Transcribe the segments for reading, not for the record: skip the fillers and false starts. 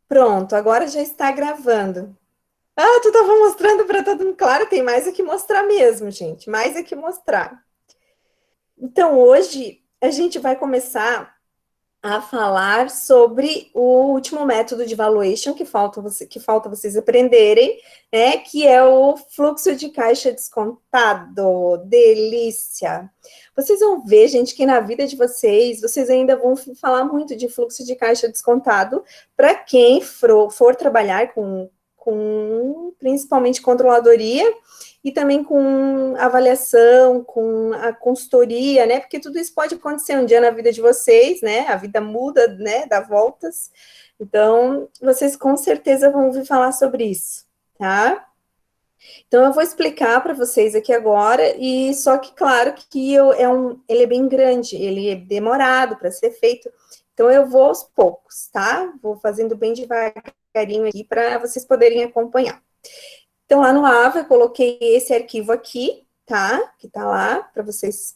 Pronto, agora já está gravando. Ah, tu estava mostrando para todo mundo. Claro, tem mais o que mostrar mesmo, gente. Mais o que mostrar. Então, hoje a gente vai começar a falar sobre o último método de valuation que falta vocês aprenderem, né? Que é o fluxo de caixa descontado. Delícia! Vocês vão ver, gente, que na vida de vocês ainda vão falar muito de fluxo de caixa descontado para quem for trabalhar com principalmente controladoria e também com avaliação, com a consultoria, né? Porque tudo isso pode acontecer um dia na vida de vocês, né? A vida muda, né? Dá voltas. Então, vocês com certeza vão ouvir falar sobre isso, tá? Então, eu vou explicar para vocês aqui agora, e só que, claro, que ele é bem grande, ele é demorado para ser feito, então eu vou aos poucos, tá? Vou fazendo bem devagarinho aqui para vocês poderem acompanhar. Então, lá no Ava, eu coloquei esse arquivo aqui, tá? Que tá lá, para vocês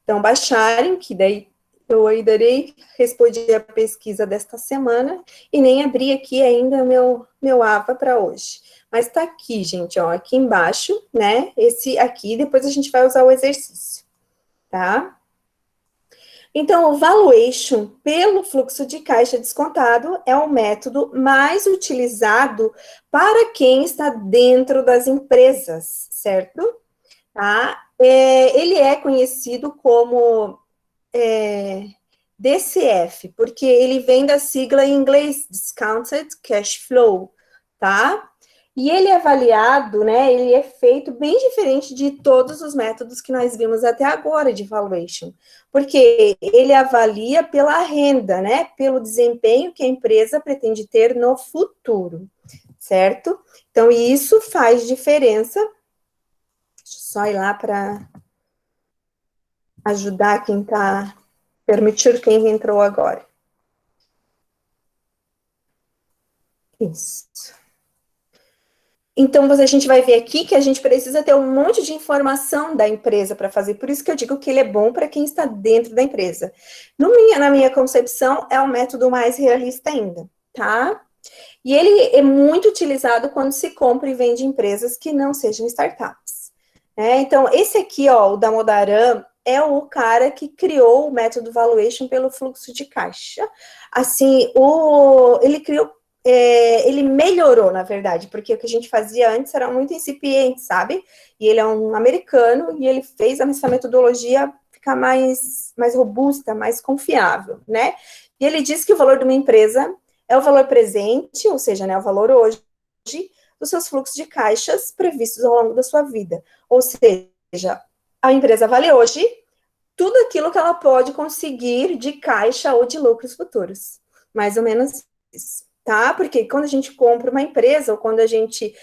então baixarem, que daí eu irei responder a pesquisa desta semana, e nem abri aqui ainda meu Ava para hoje. Mas tá aqui, gente, ó, aqui embaixo, né? Esse aqui, depois a gente vai usar o exercício, tá? Então, o valuation pelo fluxo de caixa descontado é o método mais utilizado para quem está dentro das empresas, certo? Tá? Ele é conhecido como DCF, porque ele vem da sigla em inglês Discounted Cash Flow, tá? E ele é avaliado, né? Ele é feito bem diferente de todos os métodos que nós vimos até agora de valuation, porque ele avalia pela renda, né? Pelo desempenho que a empresa pretende ter no futuro, certo? Então, isso faz diferença. Deixa eu só ir lá para ajudar quem está, permitir quem entrou agora. Isso. Então, a gente vai ver aqui que a gente precisa ter um monte de informação da empresa para fazer. Por isso que eu digo que ele é bom para quem está dentro da empresa. Na minha concepção, é o método mais realista ainda, tá? E ele é muito utilizado quando se compra e vende empresas que não sejam startups. Então, esse aqui, ó, o Damodaran, é o cara que criou o método valuation pelo fluxo de caixa. Assim, ele criou, ele melhorou, na verdade, porque o que a gente fazia antes era muito incipiente, sabe? E ele é um americano e ele fez essa metodologia ficar mais robusta, mais confiável, né? E ele diz que o valor de uma empresa é o valor presente, ou seja, né, o valor hoje dos seus fluxos de caixas previstos ao longo da sua vida. Ou seja, a empresa vale hoje tudo aquilo que ela pode conseguir de caixa ou de lucros futuros. Mais ou menos isso, tá? Porque quando a gente compra uma empresa, ou quando a gente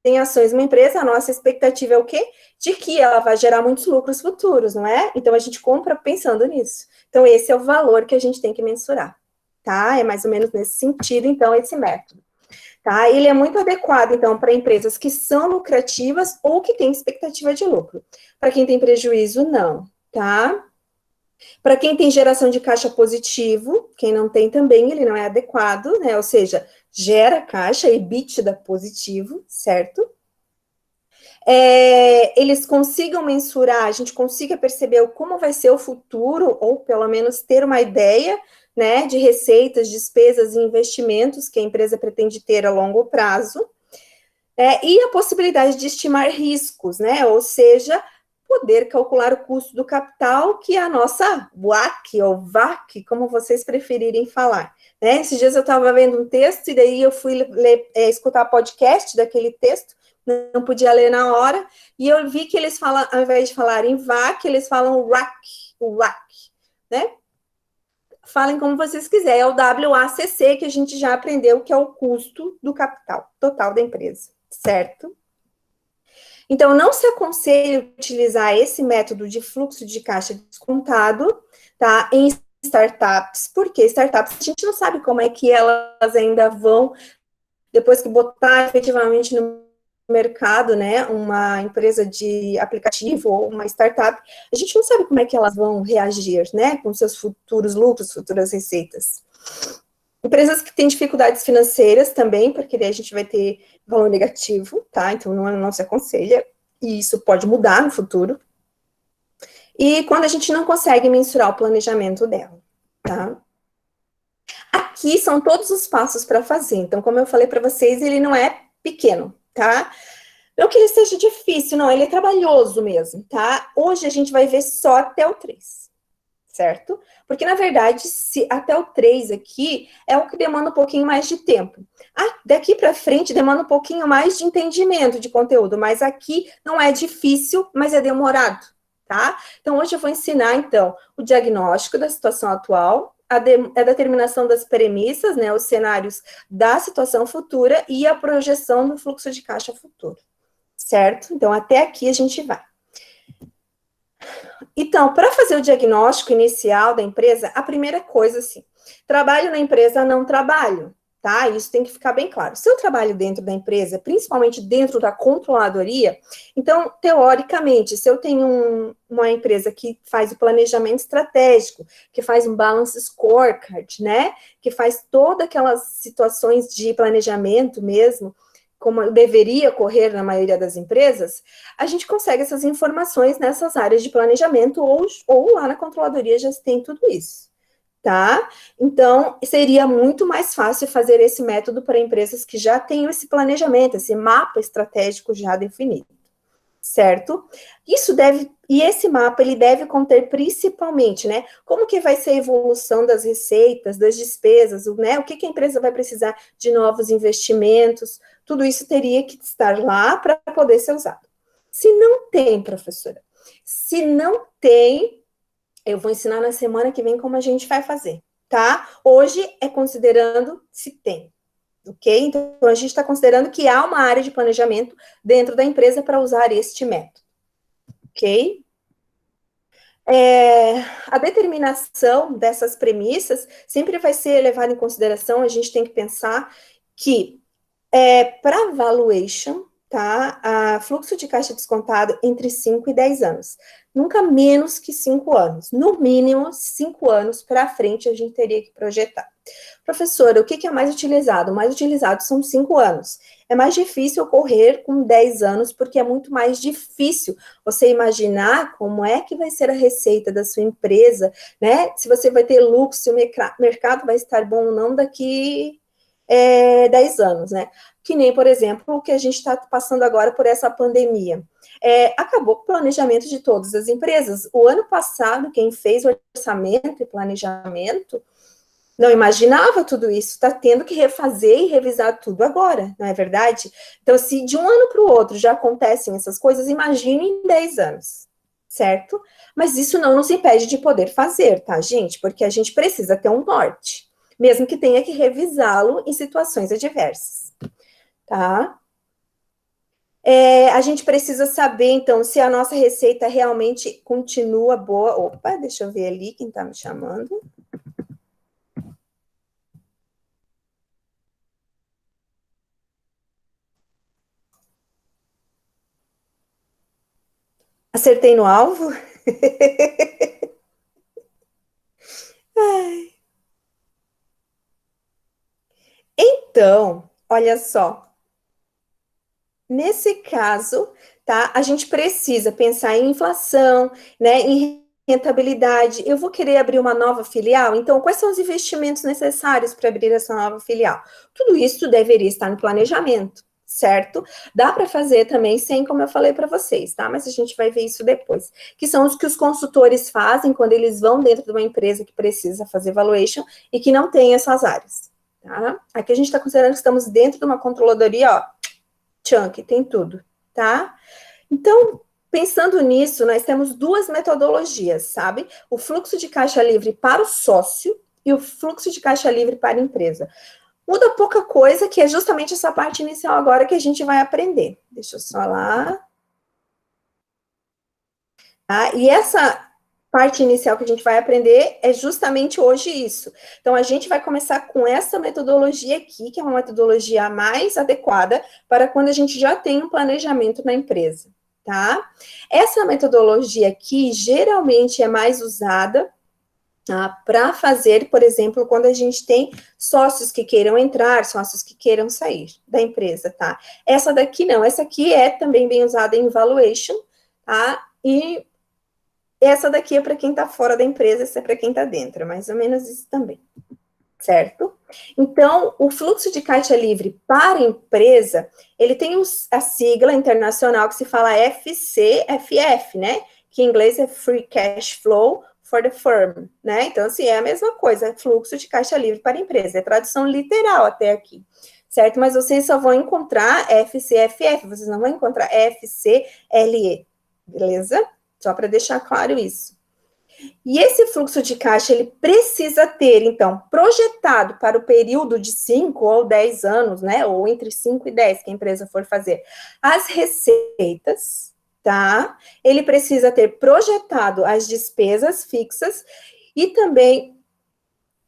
tem ações numa empresa, a nossa expectativa é o quê? De que ela vai gerar muitos lucros futuros, não é? Então a gente compra pensando nisso. Então esse é o valor que a gente tem que mensurar, tá? É mais ou menos nesse sentido, então, esse método. Tá? Ele é muito adequado, então, para empresas que são lucrativas ou que têm expectativa de lucro. Para quem tem prejuízo, não, tá? Para quem tem geração de caixa positivo, quem não tem também, ele não é adequado, né? Ou seja, gera caixa, EBITDA positivo, certo? Eles consigam mensurar, a gente consiga perceber como vai ser o futuro, ou pelo menos ter uma ideia, né, de receitas, despesas e investimentos que a empresa pretende ter a longo prazo, e a possibilidade de estimar riscos, né, ou seja, poder calcular o custo do capital, que é a nossa WACC, ou VAC, como vocês preferirem falar. Né? Esses dias eu estava vendo um texto, e daí eu fui escutar podcast daquele texto, não podia ler na hora, e eu vi que eles falam, ao invés de falar em VAC, eles falam o WACC, né? Falem como vocês quiserem, é o WACC, que a gente já aprendeu, que é o custo do capital total da empresa, certo? Então, não se aconselha utilizar esse método de fluxo de caixa descontado, tá, em startups, porque startups a gente não sabe como é que elas ainda vão, depois que botar efetivamente no mercado, né, uma empresa de aplicativo ou uma startup, a gente não sabe como é que elas vão reagir, né, com seus futuros lucros, futuras receitas. Empresas que têm dificuldades financeiras também, porque daí a gente vai ter valor negativo, tá? Então não se aconselha, e isso pode mudar no futuro. E quando a gente não consegue mensurar o planejamento dela, tá? Aqui são todos os passos para fazer. Então, como eu falei para vocês, ele não é pequeno, tá? Não que ele seja difícil, não, ele é trabalhoso mesmo, tá? Hoje a gente vai ver só até o 3, certo? Porque, na verdade, se até o 3 aqui é o que demanda um pouquinho mais de tempo. Daqui para frente demanda um pouquinho mais de entendimento de conteúdo, mas aqui não é difícil, mas é demorado, tá? Então, hoje eu vou ensinar, então, o diagnóstico da situação atual, a determinação das premissas, né, os cenários da situação futura e a projeção do fluxo de caixa futuro, certo? Então, até aqui a gente vai. Então, para fazer o diagnóstico inicial da empresa, a primeira coisa, assim, trabalho na empresa, não trabalho, tá? Isso tem que ficar bem claro. Se eu trabalho dentro da empresa, principalmente dentro da controladoria, então, teoricamente, se eu tenho uma empresa que faz o planejamento estratégico, que faz um balance scorecard, né? Que faz todas aquelas situações de planejamento mesmo, como deveria ocorrer na maioria das empresas, a gente consegue essas informações nessas áreas de planejamento ou lá na controladoria já tem tudo isso, tá? Então, seria muito mais fácil fazer esse método para empresas que já têm esse planejamento, esse mapa estratégico já definido, certo? E esse mapa, ele deve conter principalmente, né, como que vai ser a evolução das receitas, das despesas, né, o que a empresa vai precisar de novos investimentos, tudo isso teria que estar lá para poder ser usado. Se não tem, professora, se não tem, eu vou ensinar na semana que vem como a gente vai fazer, tá? Hoje é considerando se tem. Ok? Então, a gente está considerando que há uma área de planejamento dentro da empresa para usar este método. Ok? A determinação dessas premissas sempre vai ser levada em consideração, a gente tem que pensar que para valuation, tá? Fluxo de caixa descontado entre 5 e 10 anos. Nunca menos que 5 anos. No mínimo, 5 anos para frente a gente teria que projetar. Professora, o que é mais utilizado? O mais utilizado são 5 anos. É mais difícil ocorrer com 10 anos, porque é muito mais difícil você imaginar como é que vai ser a receita da sua empresa, né? Se você vai ter lucro, se o mercado vai estar bom ou não daqui 10 anos, né? Que nem, por exemplo, o que a gente está passando agora por essa pandemia. Acabou com o planejamento de todas as empresas. O ano passado, quem fez orçamento e planejamento não imaginava tudo isso, está tendo que refazer e revisar tudo agora, não é verdade? Então, se de um ano para o outro já acontecem essas coisas, imagine em 10 anos, certo? Mas isso não nos impede de poder fazer, tá, gente? Porque a gente precisa ter um norte, mesmo que tenha que revisá-lo em situações adversas, tá? A gente precisa saber, então, se a nossa receita realmente continua boa. Opa, deixa eu ver ali quem está me chamando. Acertei no alvo? Então, olha só. Nesse caso, tá? A gente precisa pensar em inflação, né? Em rentabilidade. Eu vou querer abrir uma nova filial, então quais são os investimentos necessários para abrir essa nova filial? Tudo isso deveria estar no planejamento, certo? Dá para fazer também sem, como eu falei para vocês, tá? Mas a gente vai ver isso depois. Que são os que os consultores fazem quando eles vão dentro de uma empresa que precisa fazer valuation e que não tem essas áreas, tá? Aqui a gente está considerando que estamos dentro de uma controladoria, ó, chunk, tem tudo, tá? Então, pensando nisso, nós temos duas metodologias, sabe? O fluxo de caixa livre para o sócio e o fluxo de caixa livre para a empresa. Muda pouca coisa, que é justamente essa parte inicial agora que a gente vai aprender. Deixa eu só lá. Tá? E essa parte inicial que a gente vai aprender é justamente hoje isso. Então, a gente vai começar com essa metodologia aqui, que é uma metodologia mais adequada para quando a gente já tem um planejamento na empresa, tá? Essa metodologia aqui, geralmente, é mais usada para fazer, por exemplo, quando a gente tem sócios que queiram entrar, sócios que queiram sair da empresa, tá? Essa daqui não, essa aqui é também bem usada em valuation, tá? E essa daqui é para quem está fora da empresa, essa é para quem está dentro, mais ou menos isso também, certo? Então, o fluxo de caixa livre para a empresa, ele tem a sigla internacional que se fala FCFF, né? Que em inglês é Free Cash Flow for the Firm, né? Então, assim, é a mesma coisa, fluxo de caixa livre para a empresa, é tradução literal até aqui, certo? Mas vocês só vão encontrar FCFF, vocês não vão encontrar FCLE, beleza? Só para deixar claro isso. E esse fluxo de caixa, ele precisa ter, então, projetado para o período de 5 ou 10 anos, né? Ou entre 5 e 10 que a empresa for fazer as receitas, tá? Ele precisa ter projetado as despesas fixas e também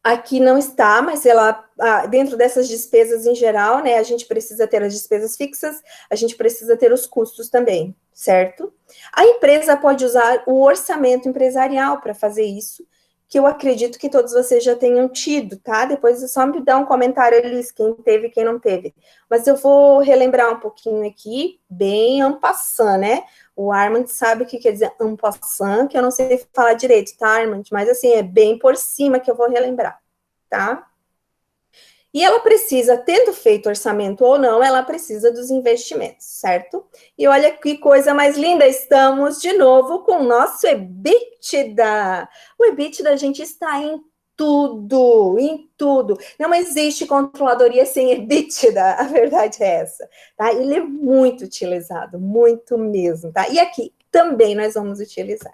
aqui não está, mas ela, dentro dessas despesas em geral, né, a gente precisa ter as despesas fixas, a gente precisa ter os custos também, certo? A empresa pode usar o orçamento empresarial para fazer isso, que eu acredito que todos vocês já tenham tido, tá? Depois é só me dar um comentário, Elis, quem teve e quem não teve. Mas eu vou relembrar um pouquinho aqui, bem en passant, né? O Armand sabe o que quer dizer en passant, que eu não sei falar direito, tá, Armand? Mas assim, é bem por cima que eu vou relembrar, tá? E ela precisa, tendo feito orçamento ou não, ela precisa dos investimentos, certo? E olha que coisa mais linda, estamos de novo com o nosso EBITDA. O EBITDA, a gente está em tudo, em tudo. Não existe controladoria sem EBITDA, a verdade é essa, tá? Ele é muito utilizado, muito mesmo, tá? E aqui também nós vamos utilizar.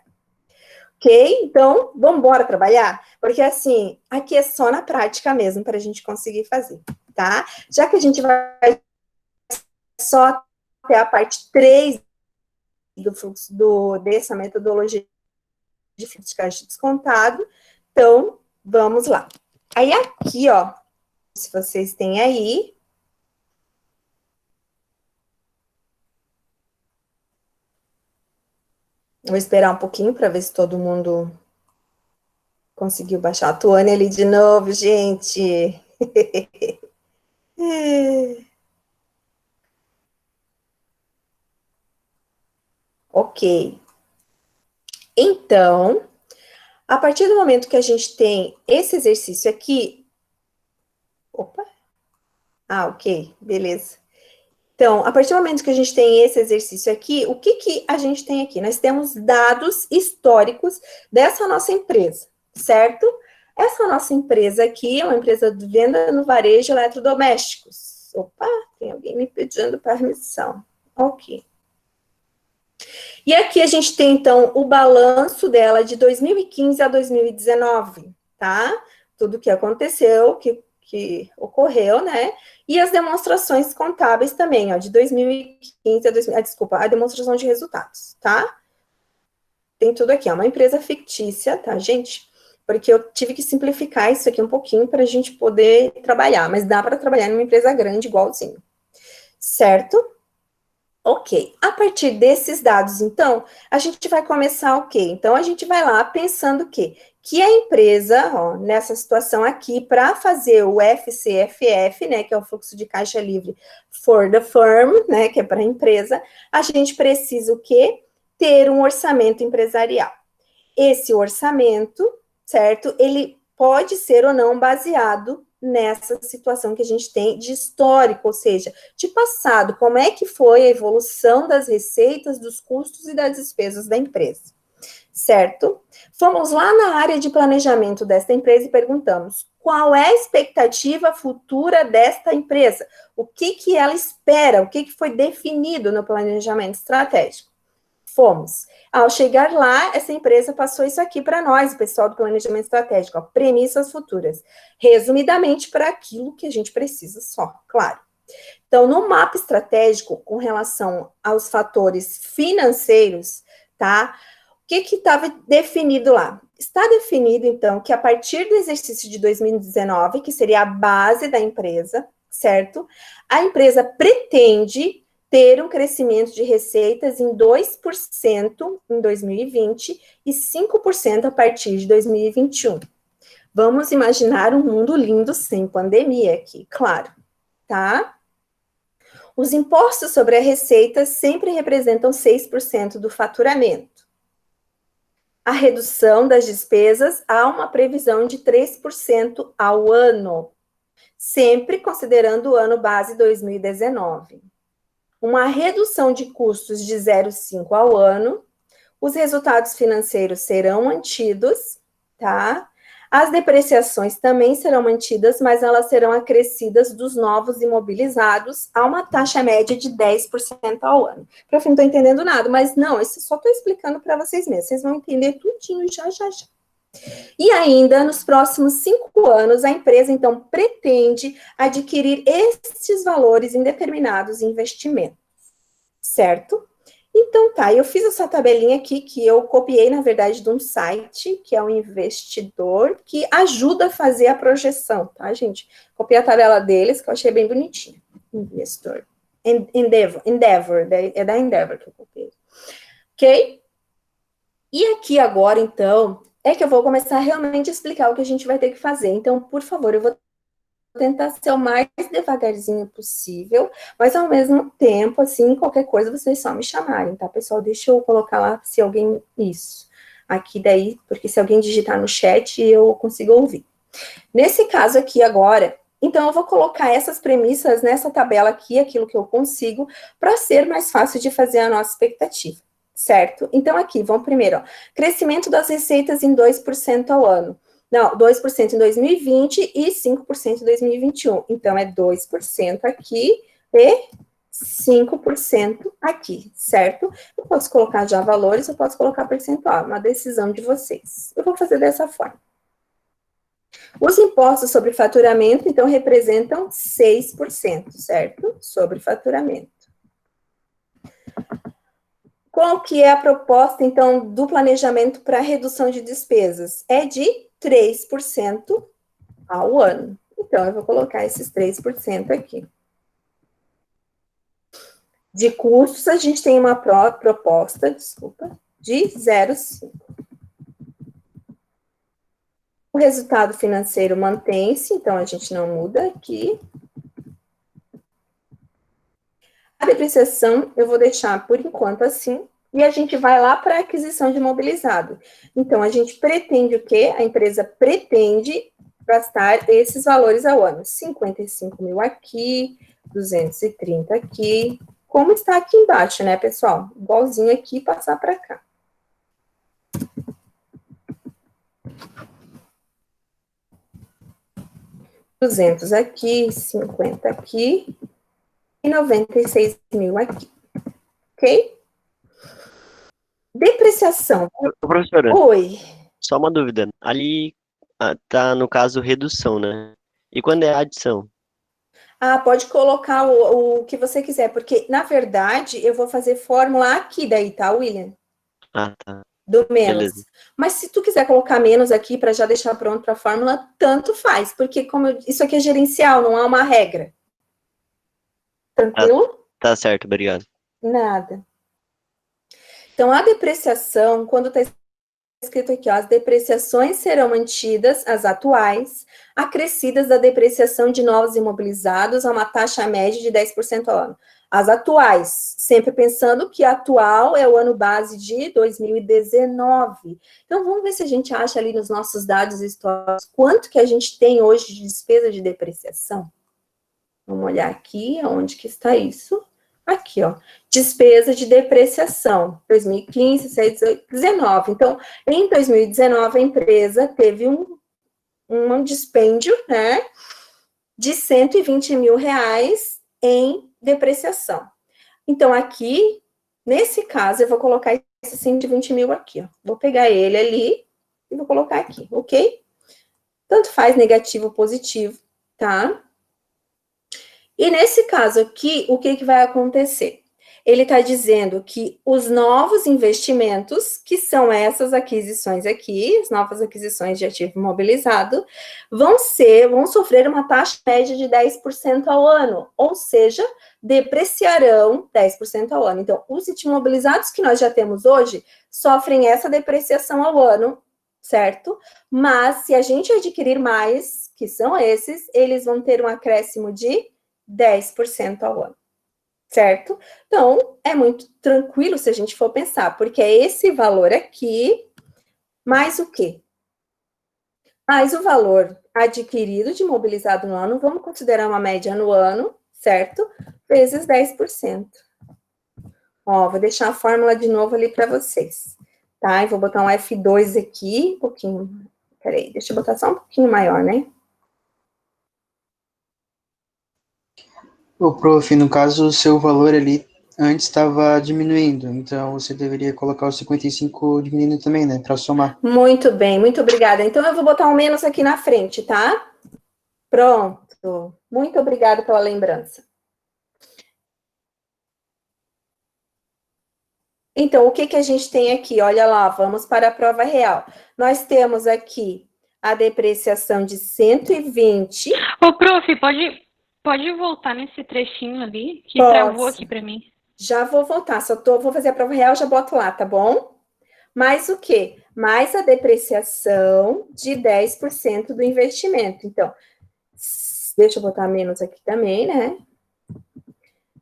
Ok? Então, vamos embora trabalhar? Porque, assim, aqui é só na prática mesmo para a gente conseguir fazer, tá? Já que a gente vai só até a parte 3 do fluxo, dessa metodologia de fluxo de caixa descontado, então, vamos lá. Aí, aqui, ó, se vocês têm aí, vou esperar um pouquinho para ver se todo mundo conseguiu baixar a Tuane ali de novo, gente. Ok. Então, a partir do momento que a gente tem esse exercício aqui. Opa! Ah, ok, beleza. Então, a partir do momento que a gente tem esse exercício aqui, o que, que a gente tem aqui? Nós temos dados históricos dessa nossa empresa, certo? Essa nossa empresa aqui é uma empresa de venda no varejo de eletrodomésticos. Opa, tem alguém me pedindo permissão. Ok. E aqui a gente tem, então, o balanço dela de 2015 a 2019, tá? Tudo que aconteceu, que ocorreu, né? E as demonstrações contábeis também, ó, de 2015 a 2000, desculpa, a demonstração de resultados, tá? Tem tudo aqui, é uma empresa fictícia, tá, gente? Porque eu tive que simplificar isso aqui um pouquinho para a gente poder trabalhar, mas dá para trabalhar numa empresa grande igualzinho, certo? Ok, a partir desses dados, então, a gente vai começar o quê? Então, a gente vai lá pensando o quê? Que a empresa, ó, nessa situação aqui, para fazer o FCFF, né, que é o fluxo de caixa livre for the firm, né, que é para a empresa, a gente precisa o quê? Ter um orçamento empresarial. Esse orçamento, certo? Ele pode ser ou não baseado nessa situação que a gente tem de histórico, ou seja, de passado, como é que foi a evolução das receitas, dos custos e das despesas da empresa, certo? Fomos lá na área de planejamento desta empresa e perguntamos, qual é a expectativa futura desta empresa? O que que ela espera? O que que foi definido no planejamento estratégico? Fomos. Ao chegar lá, essa empresa passou isso aqui para nós, o pessoal do planejamento estratégico, ó, premissas futuras. Resumidamente, para aquilo que a gente precisa só, claro. Então, no mapa estratégico, com relação aos fatores financeiros, tá? O que estava definido lá? Está definido, então, que a partir do exercício de 2019, que seria a base da empresa, certo? A empresa pretende ter um crescimento de receitas em 2% em 2020 e 5% a partir de 2021. Vamos imaginar um mundo lindo sem pandemia aqui, claro, tá? Os impostos sobre a receita sempre representam 6% do faturamento. A redução das despesas há uma previsão de 3% ao ano, sempre considerando o ano base 2019. Uma redução de custos de 0,5 ao ano, os resultados financeiros serão mantidos, tá? As depreciações também serão mantidas, mas elas serão acrescidas dos novos imobilizados a uma taxa média de 10% ao ano. Prof, não estou entendendo nada, mas não, isso só estou explicando para vocês mesmos, vocês vão entender tudinho já. E ainda, nos próximos 5 anos, a empresa, então, pretende adquirir estes valores em determinados investimentos, certo? Então, tá, eu fiz essa tabelinha aqui, que eu copiei, na verdade, de um site, que é o Investidor, que ajuda a fazer a projeção, tá, gente? Copiei a tabela deles, que eu achei bem bonitinha. Investor. Endeavor, é da Endeavor que eu copiei. Ok? E aqui agora, então, é que eu vou começar realmente a explicar o que a gente vai ter que fazer. Então, por favor, eu vou tentar ser o mais devagarzinho possível, mas ao mesmo tempo, assim, qualquer coisa, vocês só me chamarem, tá, pessoal? Deixa eu colocar lá, se alguém, isso, aqui daí, porque se alguém digitar no chat, eu consigo ouvir. Nesse caso aqui agora, então eu vou colocar essas premissas nessa tabela aqui, aquilo que eu consigo, para ser mais fácil de fazer a nossa expectativa, certo? Então aqui, vamos primeiro, ó, crescimento das receitas em 2% ao ano. Não, 2% em 2020 e 5% em 2021. Então, é 2% aqui e 5% aqui, certo? Eu posso colocar já valores, eu posso colocar percentual, uma decisão de vocês. Eu vou fazer dessa forma. Os impostos sobre faturamento, então, representam 6%, certo? Sobre faturamento. Qual que é a proposta, então, do planejamento para redução de despesas? É de 3% ao ano. Então, eu vou colocar esses 3% aqui. De custos, a gente tem uma proposta, de 0,5. O resultado financeiro mantém-se, então a gente não muda aqui. A depreciação eu vou deixar por enquanto assim, e a gente vai lá para a aquisição de imobilizado. Então, a gente pretende o quê? A empresa pretende gastar esses valores ao ano. 55 mil aqui, 230 aqui, como está aqui embaixo, né, pessoal? Igualzinho aqui, passar para cá. R$200 aqui, 50 aqui, e 96 mil aqui. Ok? Depreciação. Professora, Oi. só uma dúvida. Ali tá, no caso, redução, né? E quando é adição? Ah, pode colocar o que você quiser, porque, na verdade, eu vou fazer fórmula aqui daí, tá, William? Ah, tá. Do menos. Beleza. Mas se tu quiser colocar menos aqui para já deixar pronto para a fórmula, tanto faz, porque isso aqui é gerencial, não há uma regra. Tá, Tranquilo? tá certo, obrigado. Nada. Então, a depreciação, quando está escrito aqui, ó, as depreciações serão mantidas, as atuais, acrescidas da depreciação de novos imobilizados a uma taxa média de 10% ao ano. As atuais, sempre pensando que atual é o ano base de 2019. Então, vamos ver se a gente acha ali nos nossos dados históricos quanto que a gente tem hoje de despesa de depreciação. Vamos olhar aqui, onde que está isso? Aqui, ó, despesa de depreciação, 2015, 16, 18, 19. Então, em 2019, a empresa teve um dispêndio, né, de 120 mil reais em depreciação. Então, aqui, nesse caso, eu vou colocar esse 120 mil aqui, ó. Vou pegar ele ali e vou colocar aqui, ok? Tanto faz negativo ou positivo, tá? E nesse caso aqui, o que vai acontecer? Ele está dizendo que os novos investimentos, que são essas aquisições aqui, as novas aquisições de ativo imobilizado, vão sofrer uma taxa média de 10% ao ano, ou seja, depreciarão 10% ao ano. Então, os imobilizados que nós já temos hoje sofrem essa depreciação ao ano, certo? Mas se a gente adquirir mais, que são esses, eles vão ter um acréscimo de 10% ao ano, certo? Então, é muito tranquilo se a gente for pensar, porque é esse valor aqui, mais o quê? Mais o valor adquirido de imobilizado no ano, vamos considerar uma média no ano, certo? Vezes 10%. Ó, vou deixar a fórmula de novo ali para vocês, tá? E vou botar um F2 aqui, um pouquinho. Peraí, deixa eu botar só um pouquinho maior, né? Ô, prof, no caso, o seu valor ali antes estava diminuindo, então você deveria colocar o 55 diminuindo também, né, para somar. Muito bem, muito obrigada. Então, eu vou botar um menos aqui na frente, tá? Pronto. Muito obrigada pela lembrança. Então, o que que a gente tem aqui? Olha lá, vamos para a prova real. Nós temos aqui a depreciação de 120. Ô, prof, pode voltar nesse trechinho ali, que travou Posso. aqui para mim. Já vou voltar, vou fazer a prova real, já boto lá, tá bom? Mais o quê? Mais a depreciação de 10% do investimento. Então, deixa eu botar menos aqui também, né?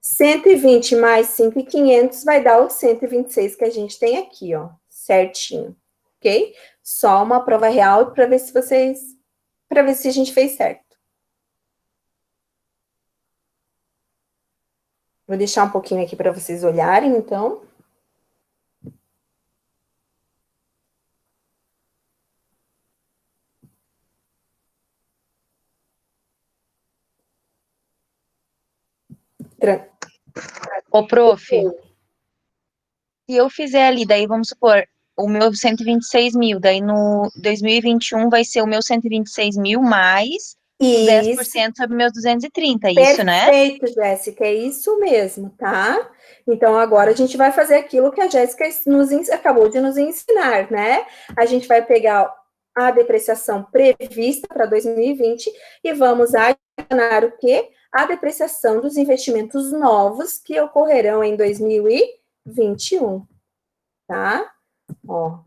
120 mais 5.500 vai dar os 126 que a gente tem aqui, ó, certinho, ok? Só uma prova real para ver se a gente fez certo. Vou deixar um pouquinho aqui para vocês olharem, então. Ô, prof, se eu fizer ali, daí vamos supor, o meu 126 mil, daí no 2021 vai ser o meu 126 mil mais os Isso. 10% sobre meus 230, isso, né? Perfeito, Jéssica, é isso mesmo, tá? Então, agora a gente vai fazer aquilo que a Jéssica acabou de nos ensinar, né? A gente vai pegar a depreciação prevista para 2020 e vamos adicionar o quê? A depreciação dos investimentos novos que ocorrerão em 2021, tá? Ó.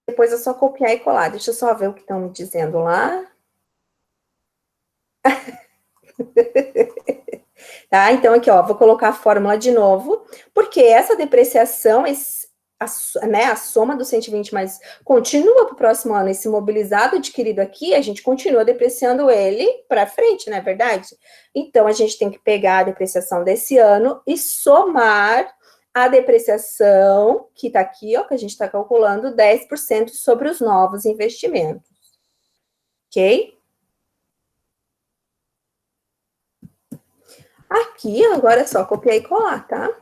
Depois é só copiar e colar. Deixa eu só ver o que estão me dizendo lá. Tá? Então, aqui, ó, vou colocar a fórmula de novo, porque essa depreciação, a soma dos 120 mais continua para o próximo ano. Esse mobilizado adquirido aqui, a gente continua depreciando ele para frente, não é verdade? Então, a gente tem que pegar a depreciação desse ano e somar a depreciação que está aqui, ó, que a gente está calculando, 10% sobre os novos investimentos. Ok? Aqui, agora é só copiar e colar, tá?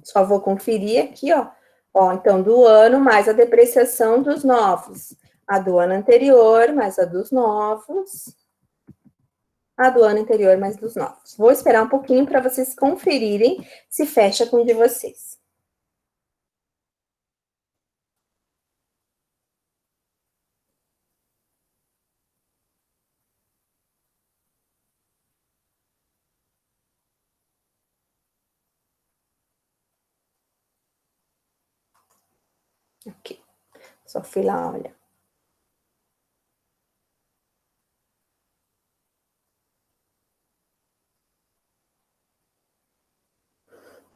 Só vou conferir aqui, ó. Ó, então, do ano mais a depreciação dos novos. A do ano anterior mais a dos novos. A do ano anterior mais dos novos. Vou esperar um pouquinho para vocês conferirem se fecha com o de vocês. Aqui. Só fui lá, olha.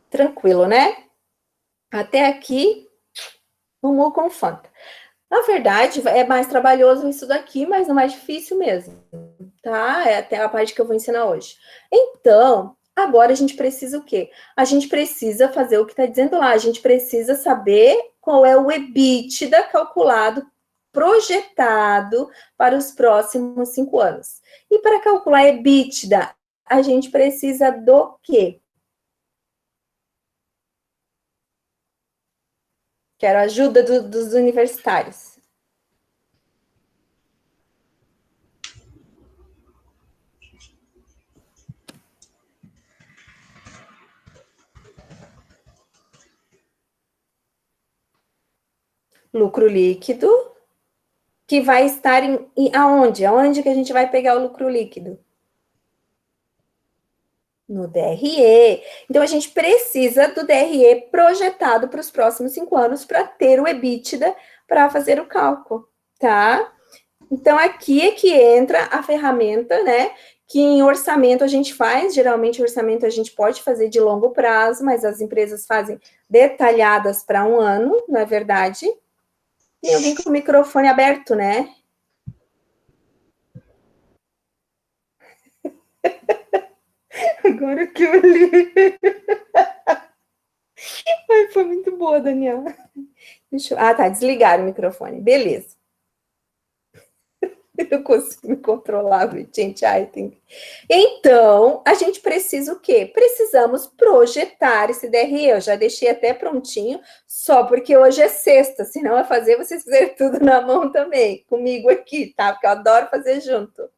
Tranquilo, né? Até aqui, vamos com Fanta. Na verdade, é mais trabalhoso isso daqui, mas não é mais difícil mesmo, tá? É até a parte que eu vou ensinar hoje. Então, agora a gente precisa o quê? A gente precisa fazer o que está dizendo lá. A gente precisa saber qual é o EBITDA calculado, projetado para os próximos 5 anos. E para calcular EBITDA, a gente precisa do quê? Quero a ajuda dos universitários. lucro líquido, que vai estar aonde? Aonde que a gente vai pegar o lucro líquido? No DRE. Então, a gente precisa do DRE projetado para os próximos 5 anos para ter o EBITDA para fazer o cálculo, tá? Então, aqui é que entra a ferramenta, né? Que em orçamento a gente faz, geralmente orçamento a gente pode fazer de longo prazo, mas as empresas fazem detalhadas para 1 ano, não é verdade? Tem alguém com o microfone aberto, né? Agora que eu li. Ai, foi muito boa, Daniel. Ah, tá, desligaram o microfone. Beleza. Eu consigo me controlar, gente. Então, a gente precisa o quê? Precisamos projetar esse DRE. Eu já deixei até prontinho, só porque hoje é sexta, senão é fazer vocês fizerem tudo na mão também, comigo aqui, tá? Porque eu adoro fazer junto.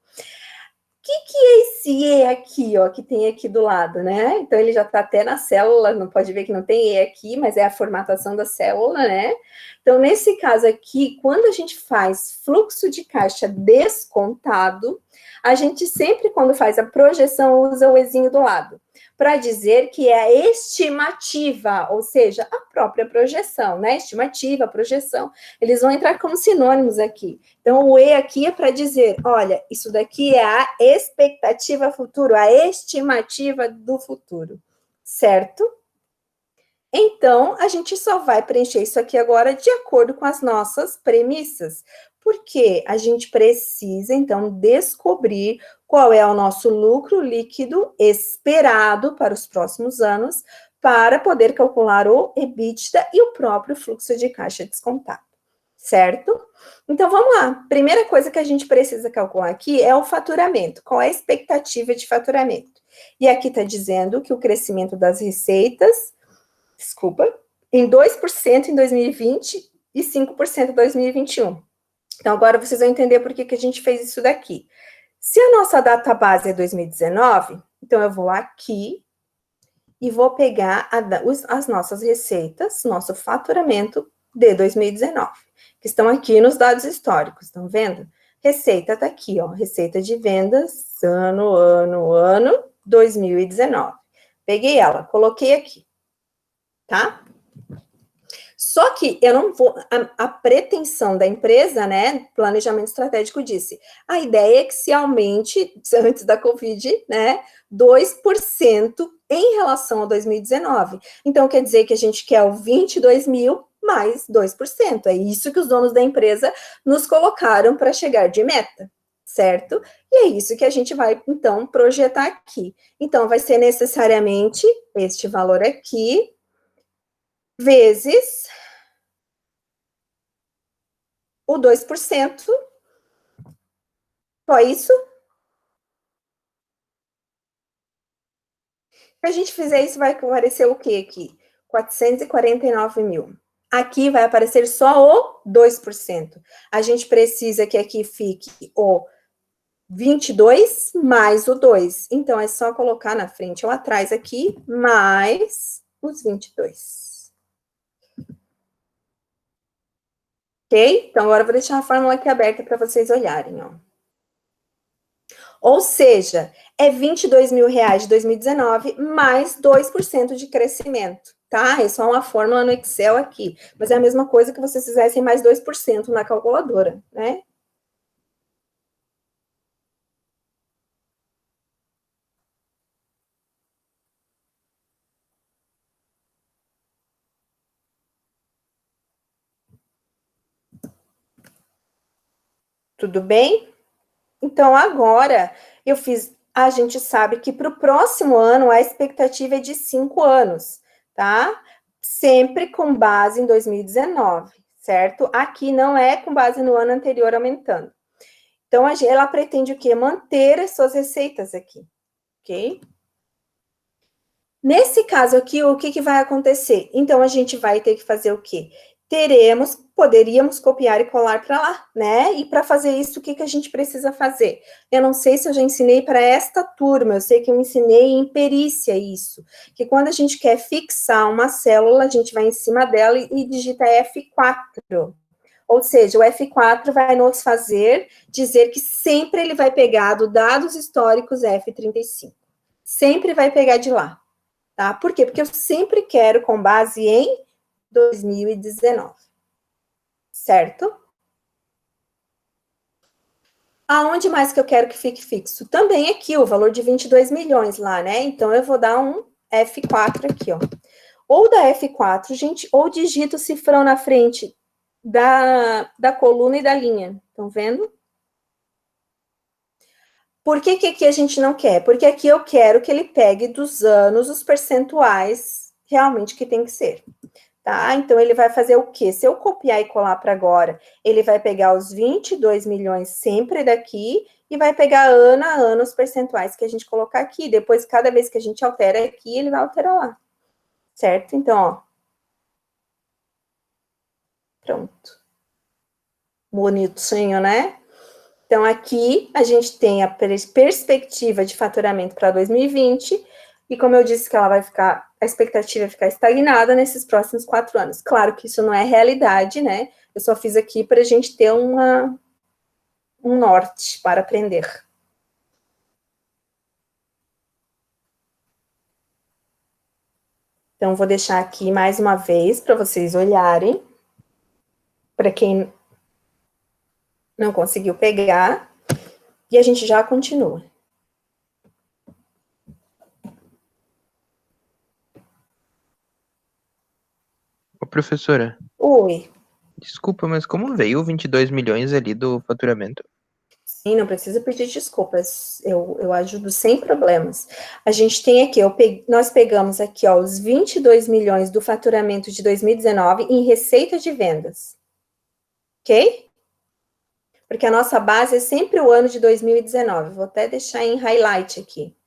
O que é esse E aqui, ó, que tem aqui do lado, né? Então, ele já está até na célula, não pode ver que não tem E aqui, mas é a formatação da célula, né? Então, nesse caso aqui, quando a gente faz fluxo de caixa descontado, a gente sempre, quando faz a projeção, usa o Ezinho do lado, para dizer que é a estimativa, ou seja, a própria projeção, né? Estimativa, projeção, eles vão entrar como sinônimos aqui. Então, o E aqui é para dizer, olha, isso daqui é a expectativa futuro, a estimativa do futuro, certo? Então, a gente só vai preencher isso aqui agora de acordo com as nossas premissas, porque a gente precisa, então, descobrir qual é o nosso lucro líquido esperado para os próximos anos, para poder calcular o EBITDA e o próprio fluxo de caixa descontado, certo? Então, vamos lá. Primeira coisa que a gente precisa calcular aqui é o faturamento. Qual é a expectativa de faturamento? E aqui está dizendo que o crescimento das receitas, em 2% em 2020 e 5% em 2021. Então, agora vocês vão entender por que a gente fez isso daqui. Se a nossa data base é 2019, então eu vou aqui e vou pegar as nossas receitas, nosso faturamento de 2019, que estão aqui nos dados históricos, estão vendo? Receita tá aqui, ó, receita de vendas, ano, 2019. Peguei ela, coloquei aqui, tá? Só que eu não vou, a pretensão da empresa, né, planejamento estratégico disse, a ideia é que se aumente, antes da Covid, né, 2% em relação a 2019. Então, quer dizer que a gente quer o 22 mil mais 2%. É isso que os donos da empresa nos colocaram para chegar de meta, certo? E é isso que a gente vai, então, projetar aqui. Então, vai ser necessariamente este valor aqui, vezes o 2%, só isso. Se a gente fizer isso, vai aparecer o quê aqui? 449 mil. Aqui vai aparecer só o 2%. A gente precisa que aqui fique o 22 mais o 2. Então, é só colocar na frente ou atrás aqui, mais os 22. Ok? Então, agora eu vou deixar a fórmula aqui aberta para vocês olharem, ó. Ou seja, é 22 mil reais de 2019 mais 2% de crescimento, tá? É só uma fórmula no Excel aqui, mas é a mesma coisa que vocês fizessem mais 2% na calculadora, né? Tudo bem? Então, agora, a gente sabe que para o próximo ano, a expectativa é de 5 anos, tá? Sempre com base em 2019, certo? Aqui não é com base no ano anterior aumentando. Então, ela pretende o quê? Manter as suas receitas aqui, ok? Nesse caso aqui, o que vai acontecer? Então, a gente vai ter que fazer o quê? Poderíamos copiar e colar para lá, né? E para fazer isso, o que a gente precisa fazer? Eu não sei se eu já ensinei para esta turma, eu sei que eu ensinei em perícia isso, que quando a gente quer fixar uma célula, a gente vai em cima dela e digita F4. Ou seja, o F4 vai nos fazer dizer que sempre ele vai pegar do dados históricos F35. Sempre vai pegar de lá, tá? Por quê? Porque eu sempre quero com base em 2019, certo? Aonde mais que eu quero que fique fixo? Também aqui, o valor de 22 milhões lá, né? Então, eu vou dar um F4 aqui, ó. Ou da F4, gente, ou digito o cifrão na frente da coluna e da linha. Estão vendo? Por que aqui a gente não quer? Porque aqui eu quero que ele pegue dos anos os percentuais realmente que tem que ser. Tá? Então, ele vai fazer o quê? Se eu copiar e colar para agora, ele vai pegar os 22 milhões sempre daqui e vai pegar ano a ano os percentuais que a gente colocar aqui. Depois, cada vez que a gente altera aqui, ele vai alterar lá. Certo? Então, ó. Pronto. Bonitinho, né? Então, aqui a gente tem a perspectiva de faturamento para 2020, e como eu disse que ela vai ficar, a expectativa é ficar estagnada nesses próximos 4 anos. Claro que isso não é realidade, né? Eu só fiz aqui para a gente ter um norte para aprender. Então, vou deixar aqui mais uma vez para vocês olharem. Para quem não conseguiu pegar. E a gente já continua. Ô, professora, Oi. desculpa, mas como veio 22 milhões ali do faturamento? Sim, não precisa pedir desculpas. Eu ajudo sem problemas. A gente tem aqui, nós pegamos aqui, ó, os 22 milhões do faturamento de 2019 em receita de vendas. Ok? Porque a nossa base é sempre o ano de 2019. Vou até deixar em highlight aqui.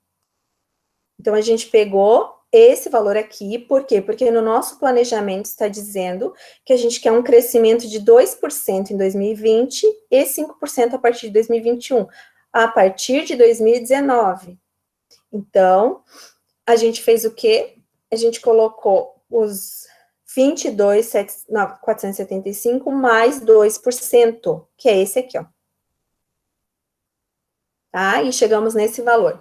Então, a gente pegou esse valor aqui, por quê? Porque no nosso planejamento está dizendo que a gente quer um crescimento de 2% em 2020 e 5% a partir de 2021, a partir de 2019. Então, a gente fez o quê? A gente colocou os 22.475 mais 2%, que é esse aqui, ó. Tá? E chegamos nesse valor.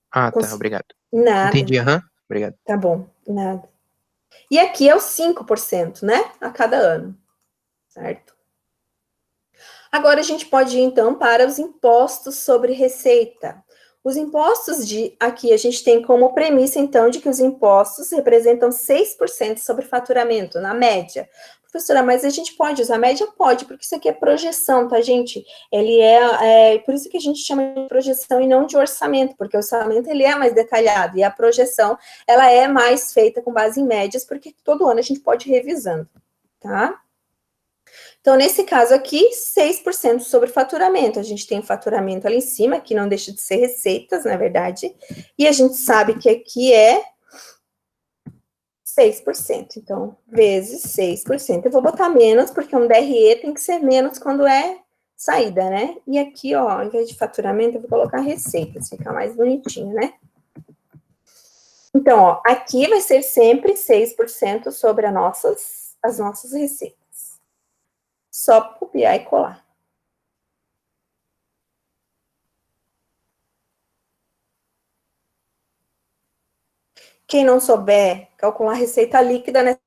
Ah, tá, obrigado. Nada. Entendi, aham, obrigado. Tá bom, nada. E aqui é os 5%, né? A cada ano, certo? Agora a gente pode ir, então, para os impostos sobre receita. Os impostos aqui a gente tem como premissa, então, de que os impostos representam 6% sobre faturamento, na média. Professora, mas a gente pode usar a média? Pode, porque isso aqui é projeção, tá, gente? Ele por isso que a gente chama de projeção e não de orçamento, porque o orçamento, ele é mais detalhado, e a projeção, ela é mais feita com base em médias, porque todo ano a gente pode ir revisando, tá? Então, nesse caso aqui, 6% sobre faturamento. A gente tem faturamento ali em cima, que não deixa de ser receitas, na verdade, e a gente sabe que aqui é 6%. Então, vezes 6%. Eu vou botar menos, porque um DRE tem que ser menos quando é saída, né? E aqui, ó, ao invés de faturamento, eu vou colocar receitas, fica mais bonitinho, né? Então, ó, aqui vai ser sempre 6% sobre as nossas receitas. Só copiar e colar. Quem não souber calcular receita líquida nesse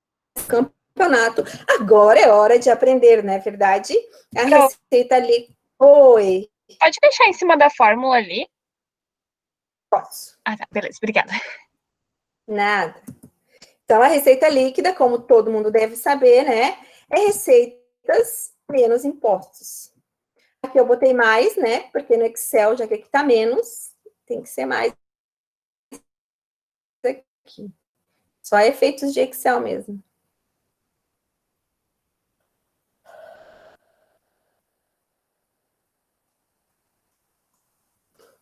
campeonato, agora é hora de aprender, não é verdade? A receita líquida. Oi. Pode deixar em cima da fórmula ali? Posso. Ah, tá, beleza, obrigada. Nada. Então, a receita líquida, como todo mundo deve saber, né? É receitas menos impostos. Aqui eu botei mais, né? Porque no Excel, já que aqui tá menos, tem que ser mais aqui. Só efeitos de Excel mesmo.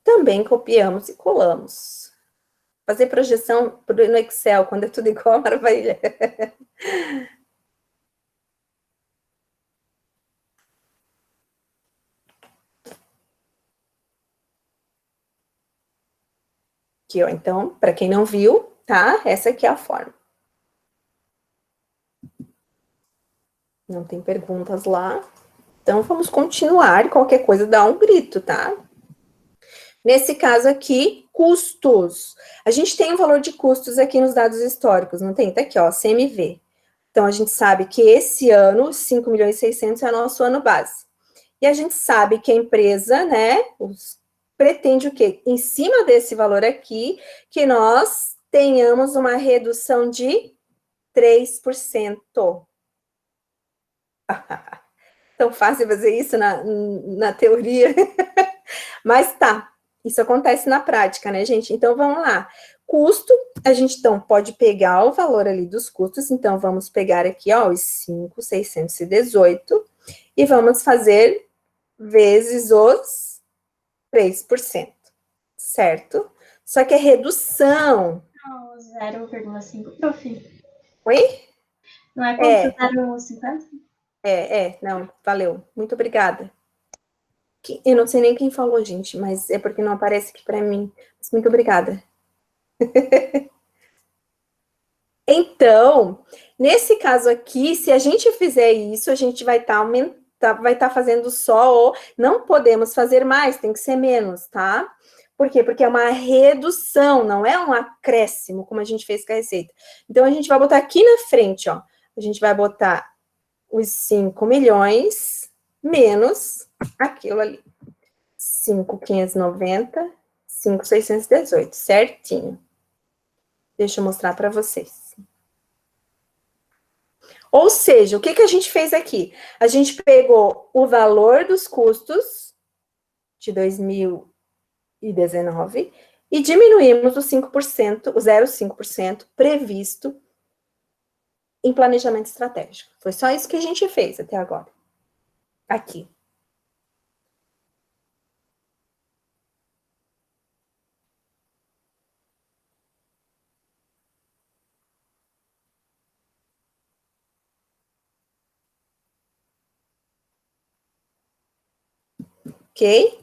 Também copiamos e colamos. Fazer projeção no Excel, quando é tudo igual, maravilha. Aqui, ó, então, para quem não viu, tá? Essa aqui é a forma. Não tem perguntas lá. Então, vamos continuar. Qualquer coisa, dá um grito, tá? Nesse caso aqui, custos. A gente tem um valor de custos aqui nos dados históricos, não tem? Tá aqui, ó, CMV. Então, a gente sabe que esse ano, 5.600.000 é nosso ano base. E a gente sabe que a empresa, né, pretende o quê? Em cima desse valor aqui, que nós tenhamos uma redução de 3%. Tão fácil fazer isso na teoria. Mas tá, isso acontece na prática, né, gente? Então, vamos lá. Custo, a gente, então, pode pegar o valor ali dos custos. Então, vamos pegar aqui, ó, os 5.618 e vamos fazer vezes os 3%, certo? Só que a redução... Não, 0,5, prof. Oi? Não é quanto 0,50? Não, valeu. Muito obrigada. Eu não sei nem quem falou, gente, mas é porque não aparece aqui para mim. Mas muito obrigada. Então, nesse caso aqui, se a gente fizer isso, a gente vai estar fazendo só, ou não podemos fazer mais, tem que ser menos, tá? Por quê? Porque é uma redução, não é um acréscimo, como a gente fez com a receita. Então, a gente vai botar aqui na frente, ó. A gente vai botar os 5 milhões menos aquilo ali. 5.590, 5.618, certinho. Deixa eu mostrar para vocês. Ou seja, o que a gente fez aqui? A gente pegou o valor dos custos de 2019 e diminuímos o 5%, o 0,5% previsto em planejamento estratégico. Foi só isso que a gente fez até agora. Aqui. Ok?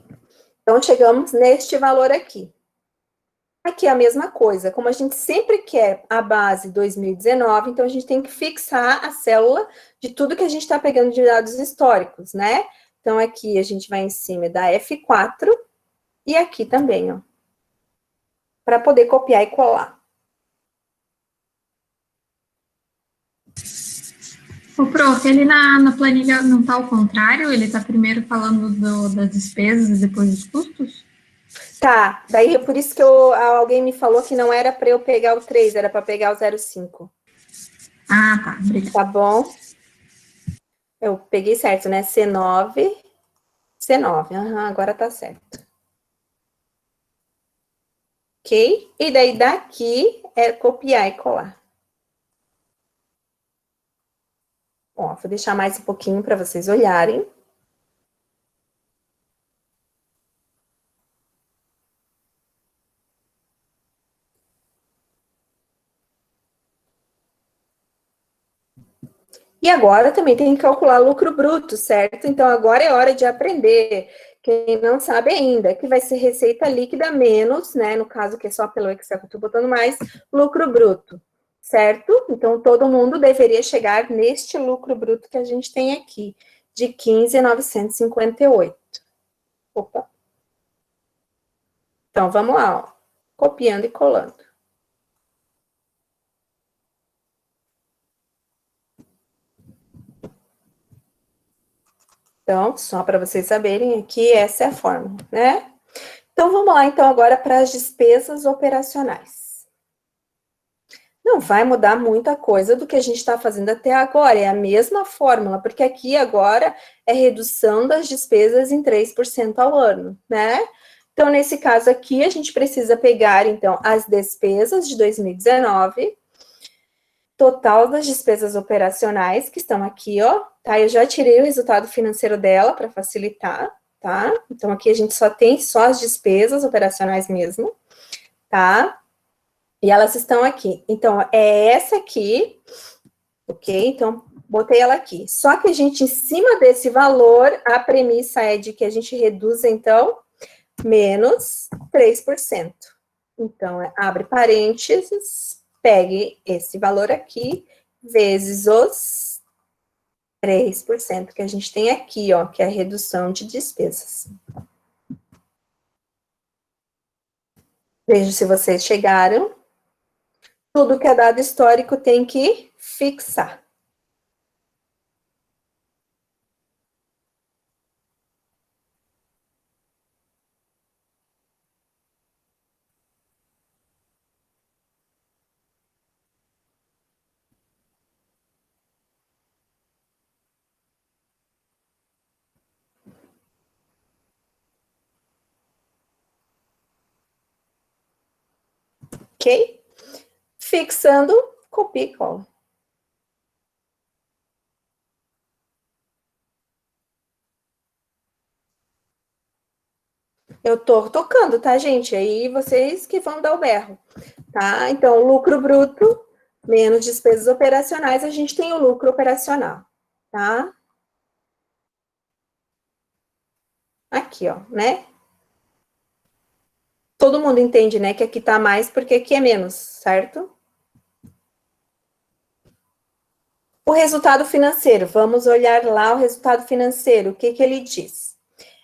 Então, chegamos neste valor aqui. Aqui é a mesma coisa. Como a gente sempre quer a base 2019, então a gente tem que fixar a célula de tudo que a gente está pegando de dados históricos, né? Então, aqui a gente vai em cima da F4 e aqui também, ó. Para poder copiar e colar. O prof, ele na planilha não está ao contrário? Ele está primeiro falando das despesas e depois dos custos? Tá, daí é por isso que alguém me falou que não era para eu pegar o 3, era para pegar o 0,5. Ah, tá, obrigada. Tá bom? Eu peguei certo, né? C9, agora tá certo. Ok? E daí daqui é copiar e colar. Ó, vou deixar mais um pouquinho para vocês olharem. E agora também tem que calcular lucro bruto, certo? Então, agora é hora de aprender. Quem não sabe ainda, que vai ser receita líquida menos, né? No caso, que é só pelo Excel que eu tô botando mais, lucro bruto, certo? Então, todo mundo deveria chegar neste lucro bruto que a gente tem aqui, de 15.958. Opa. Então, vamos lá, ó. Copiando e colando. Então, só para vocês saberem aqui, essa é a fórmula, né? Então, vamos lá, então, agora para as despesas operacionais. Não vai mudar muita coisa do que a gente está fazendo até agora, é a mesma fórmula, porque aqui agora é redução das despesas em 3% ao ano, né? Então, nesse caso aqui, a gente precisa pegar, então, as despesas de 2019, total das despesas operacionais, que estão aqui, ó, tá? Eu já tirei o resultado financeiro dela para facilitar, tá? Então, aqui a gente só tem as despesas operacionais mesmo, tá? E elas estão aqui. Então, é essa aqui, ok? Então, botei ela aqui. Só que a gente, em cima desse valor, a premissa é de que a gente reduza, então, menos 3%. Então, abre parênteses, pegue esse valor aqui, vezes os 3% que a gente tem aqui, ó, que é a redução de despesas. Veja se vocês chegaram. Tudo que é dado histórico tem que fixar. Ok? Fixando, copia e cola. Eu tô tocando, tá, gente? Aí vocês que vão dar o berro, tá? Então, lucro bruto menos despesas operacionais, a gente tem o lucro operacional, tá? Aqui, ó, né? Todo mundo entende, né, que aqui tá mais porque aqui é menos, certo? O resultado financeiro, vamos olhar lá o resultado financeiro, o que que ele diz?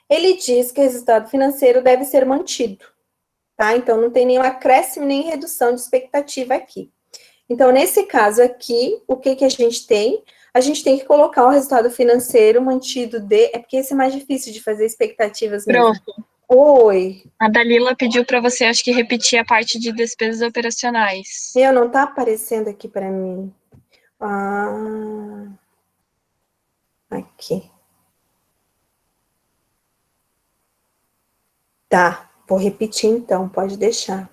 Ele diz que o resultado financeiro deve ser mantido, tá? Então, não tem nenhum acréscimo nem redução de expectativa aqui. Então, nesse caso aqui, o que que a gente tem? A gente tem que colocar o resultado financeiro mantido de... É porque esse é mais difícil de fazer expectativas mesmo. Prof, Oi, a Dalila pediu para você, acho que repetir a parte de despesas operacionais. não tá aparecendo aqui para mim. Ah, aqui. Tá, vou repetir então, pode deixar.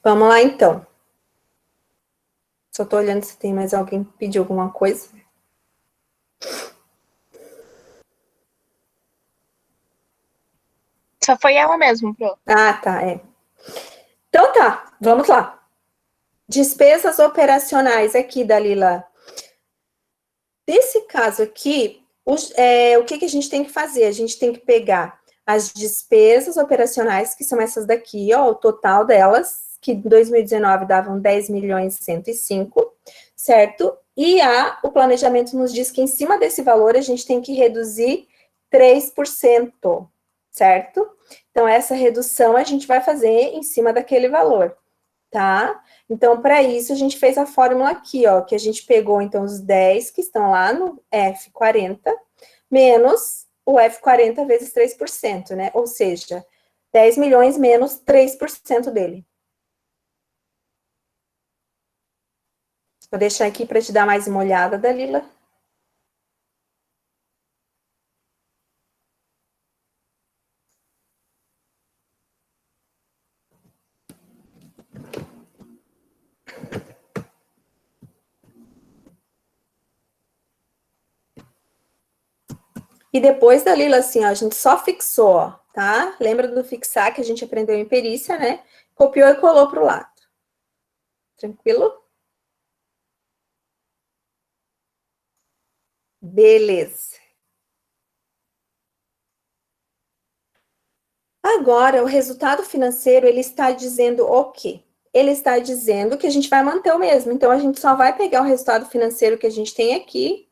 Vamos lá então. Só tô olhando se tem mais alguém que pediu alguma coisa. Só foi ela mesmo, Prof. Ah, tá, é. Então tá, vamos lá. Despesas operacionais aqui, Dalila. Nesse caso aqui, o que que a gente tem que fazer? A gente tem que pegar as despesas operacionais, que são essas daqui, ó, o total delas, que em 2019 davam 10.105, certo? E o planejamento nos diz que em cima desse valor a gente tem que reduzir 3%, certo? Então, essa redução a gente vai fazer em cima daquele valor, tá? Então, para isso, a gente fez a fórmula aqui, ó, que a gente pegou, então, os 10 que estão lá no F40, menos o F40 vezes 3%, né? Ou seja, 10 milhões menos 3% dele. Vou deixar aqui para te dar mais uma olhada, Dalila. E depois, Dalila, assim, ó, a gente só fixou, ó, tá? Lembra do fixar que a gente aprendeu em perícia, né? Copiou e colou para o lado. Tranquilo? Beleza. Agora, o resultado financeiro, ele está dizendo o quê? Ele está dizendo que a gente vai manter o mesmo. Então, a gente só vai pegar o resultado financeiro que a gente tem aqui,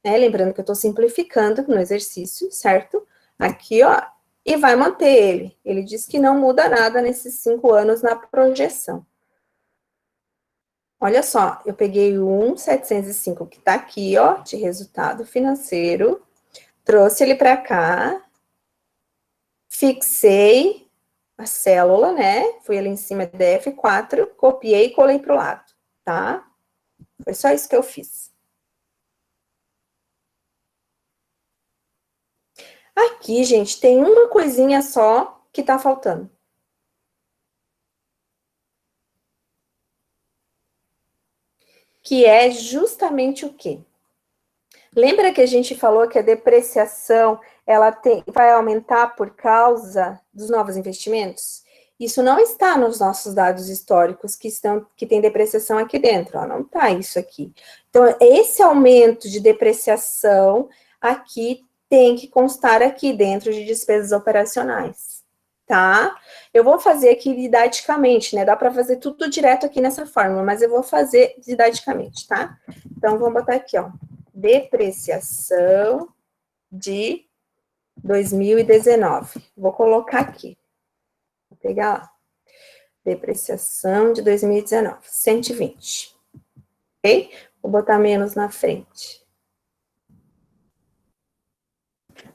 né? Lembrando que eu estou simplificando no exercício, certo? Aqui, ó, e vai manter ele. Ele diz que não muda nada nesses 5 anos na projeção. Olha só, eu peguei o 1.705 que está aqui, ó, de resultado financeiro, trouxe ele para cá, fixei a célula, né? Fui ali em cima da F4, copiei e colei para o lado, tá? Foi só isso que eu fiz. Aqui, gente, tem uma coisinha só que tá faltando. Que é justamente o quê? Lembra que a gente falou que a depreciação ela vai aumentar por causa dos novos investimentos? Isso não está nos nossos dados históricos que tem depreciação aqui dentro, ó, não está isso aqui. Então, esse aumento de depreciação aqui tem que constar aqui dentro de despesas operacionais, tá? Eu vou fazer aqui didaticamente, né? Dá para fazer tudo direto aqui nessa fórmula, mas eu vou fazer didaticamente, tá? Então, vamos botar aqui, ó. Depreciação de 2019. Vou colocar aqui. Vou pegar lá. Depreciação de 2019, 120. Ok? Vou botar menos na frente.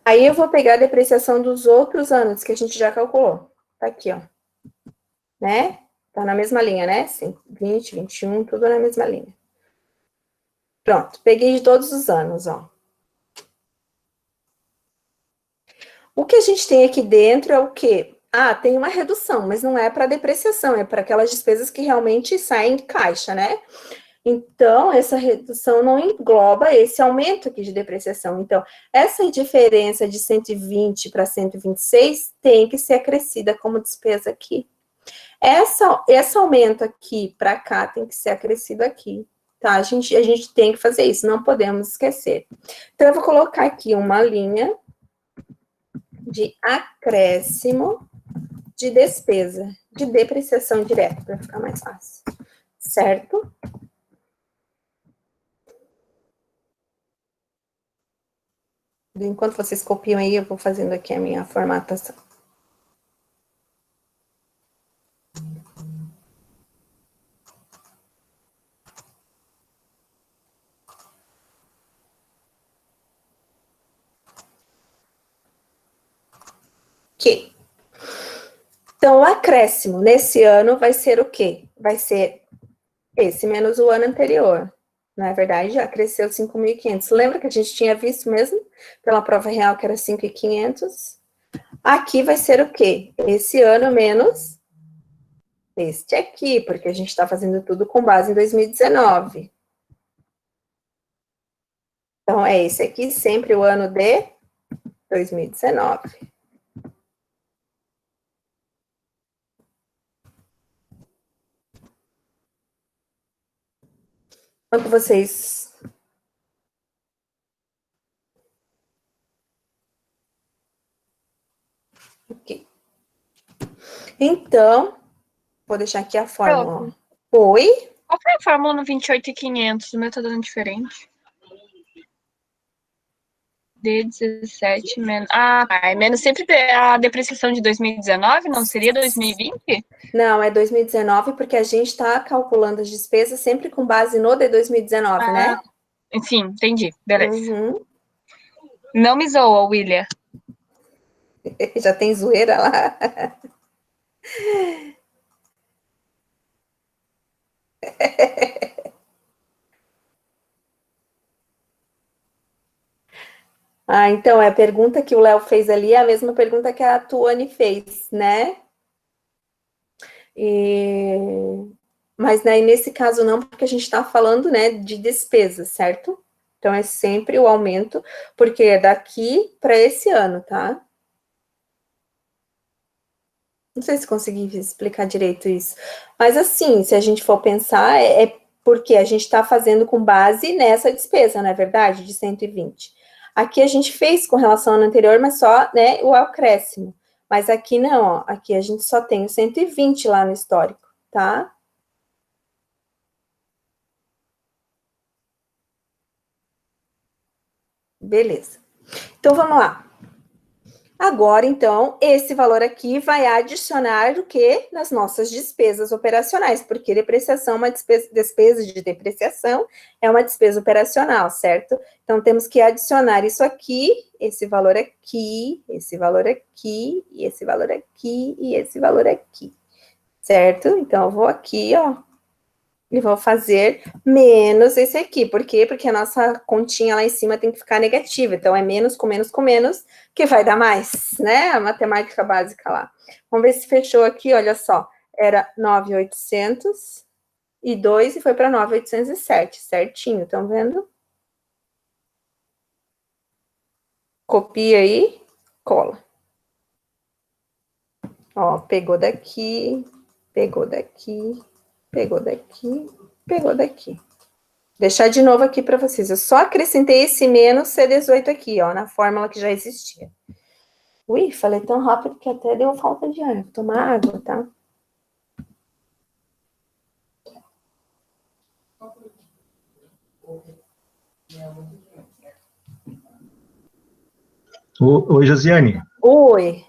Aí eu vou pegar a depreciação dos outros anos que a gente já calculou. Tá aqui, ó. Né? Tá na mesma linha, né? 20, 21, tudo na mesma linha. Pronto, peguei de todos os anos, ó. O que a gente tem aqui dentro é o quê? Ah, tem uma redução, mas não é para depreciação, é para aquelas despesas que realmente saem de caixa, né? Então, essa redução não engloba esse aumento aqui de depreciação. Então, essa diferença de 120 para 126 tem que ser acrescida como despesa aqui. Esse aumento aqui para cá tem que ser acrescido aqui, tá? A gente tem que fazer isso, não podemos esquecer. Então, eu vou colocar aqui uma linha de acréscimo de despesa, de depreciação direta, para ficar mais fácil, certo? Enquanto vocês copiam aí, eu vou fazendo aqui a minha formatação. Ok. Então, o acréscimo nesse ano vai ser o quê? Vai ser esse menos o ano anterior. Não é verdade? Já cresceu 5.500. Lembra que a gente tinha visto mesmo? Pela prova real que era 5.500. Aqui vai ser o quê? Esse ano menos este aqui, porque a gente está fazendo tudo com base em 2019. Então, é esse aqui, sempre o ano de 2019. Quanto vocês... Ok. Então, vou deixar aqui a fórmula. Oi? Qual foi a fórmula no 28.500? O meu tá dando diferente. D17 menos... Ah, é menos sempre a depreciação de 2019, não seria 2020? Não, é 2019, porque a gente está calculando as despesas sempre com base no de 2019, né? Sim, entendi. Beleza. Uhum. Não me zoa, William. Já tem zoeira lá. Ah, então, a pergunta que o Léo fez ali é a mesma pergunta que a Tuane fez, né? Mas né, nesse caso não, porque a gente está falando, né, de despesa, certo? Então, é sempre o aumento, porque é daqui para esse ano, tá? Não sei se consegui explicar direito isso. Mas, assim, se a gente for pensar, é porque a gente está fazendo com base nessa despesa, não é verdade? De 120. Aqui a gente fez com relação ao ano anterior, mas só, né, o acréscimo. Mas aqui não, ó. Aqui a gente só tem o 120 lá no histórico, tá? Beleza. Então, vamos lá. Agora, então, esse valor aqui vai adicionar o quê? Nas nossas despesas operacionais, porque depreciação é uma despesa de depreciação, é uma despesa operacional, certo? Então, temos que adicionar isso aqui, esse valor aqui, esse valor aqui, e esse valor aqui, e esse valor aqui, certo? Então, eu vou aqui, ó, e vou fazer menos esse aqui. Por quê? Porque a nossa continha lá em cima tem que ficar negativa. Então, é menos com menos com menos, que vai dar mais, né? A matemática básica lá. Vamos ver se fechou aqui, olha só. Era 9.802 e foi para 9.807, certinho, estão vendo? Copia aí, cola. Ó, pegou daqui, pegou daqui, pegou daqui, pegou daqui. Deixar de novo aqui para vocês. Eu só acrescentei esse menos C18 aqui, ó, na fórmula que já existia. Ui, falei tão rápido que até deu falta de ar. Vou tomar água, tá? Oi, Josiane. Oi.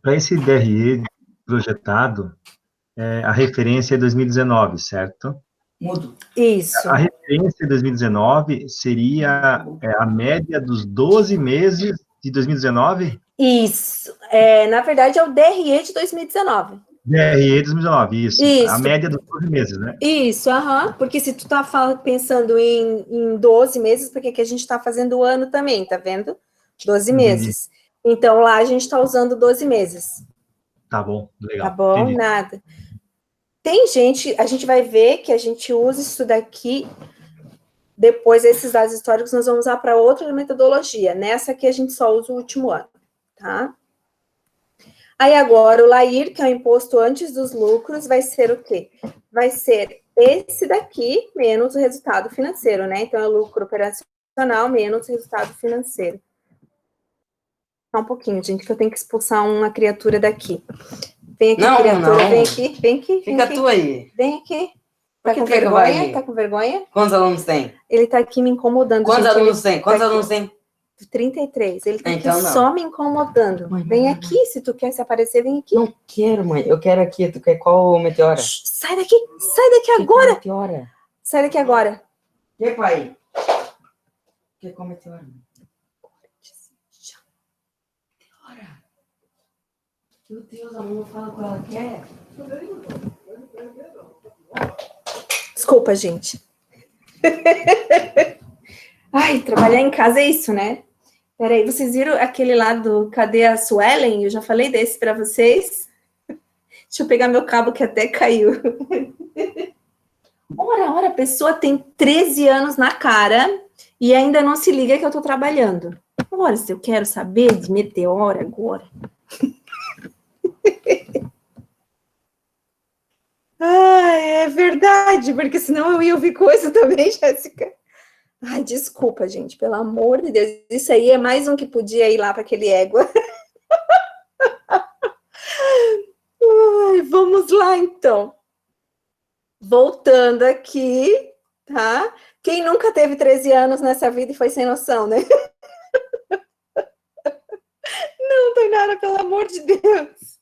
Para esse DRE projetado, a referência é 2019, certo? Isso. A referência de 2019 seria a média dos 12 meses de 2019? Isso. Na verdade, é o DRE de 2019. DRE 2019, isso. Isso. A média dos 12 meses, né? Isso, aham. Porque se tu tá pensando em 12 meses, porque aqui a gente tá fazendo o ano também, tá vendo? 12 meses. Então, lá a gente tá usando 12 meses. Tá bom, legal. Tá bom? Entendi. Nada. Tem gente, a gente vai ver que a gente usa isso daqui, depois esses dados históricos nós vamos usar para outra metodologia. Nessa aqui a gente só usa o último ano, tá? Aí agora o LAIR, que é o imposto antes dos lucros, vai ser o quê? Vai ser esse daqui menos o resultado financeiro, né? Então é o lucro operacional menos o resultado financeiro. Só um pouquinho, gente, que eu tenho que expulsar uma criatura daqui. Vem aqui, criatura, não. Vem aqui, vem aqui. Fica tu aí. Vem aqui. Por Tá que com tu quer que eu vá vergonha? aí? Tá com vergonha? Quantos alunos tem? Ele tá aqui me incomodando. Quantos gente. alunos tem? Quantos tá aqui. alunos tem? 33. Ele tá Então aqui não. só me incomodando. Mãe, Vem não. aqui, se tu quer se aparecer, vem aqui. Não quero, mãe. Eu quero aqui. Tu quer qual meteora? Shhh, sai daqui agora. Meteora. Sai daqui agora. Que, pai? Que qual meteora? Meteora. Meu Deus, a mamãe fala com ela quer. Desculpa, gente. Ai, trabalhar em casa é isso, né? Peraí, vocês viram aquele lá do Cadê a Suelen? Eu já falei desse para vocês. Deixa eu pegar meu cabo que até caiu. Ora, a pessoa tem 13 anos na cara e ainda não se liga que eu tô trabalhando. Ora, se eu quero saber de meteora agora. É verdade, porque senão eu ia ouvir coisa também, Jéssica. Ai, desculpa, gente, pelo amor de Deus. Isso aí é mais um que podia ir lá para aquele égua. Ai, vamos lá, então. Voltando aqui, tá? Quem nunca teve 13 anos nessa vida e foi sem noção, né? Não, Tainara, pelo amor de Deus.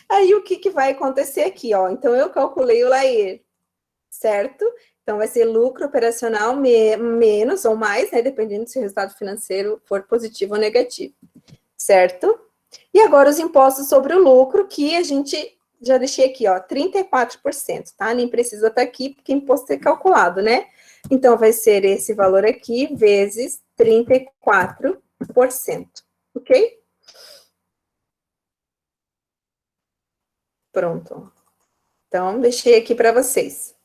Aí, o que vai acontecer aqui, ó? Então, eu calculei o LAIR, certo? Então, vai ser lucro operacional menos ou mais, né? Dependendo se o resultado financeiro for positivo ou negativo, certo? E agora, os impostos sobre o lucro, que a gente já deixei aqui, ó, 34%, tá? Nem precisa estar aqui, porque imposto é calculado, né? Então, vai ser esse valor aqui, vezes 34%, ok? Pronto. Então, deixei aqui para vocês.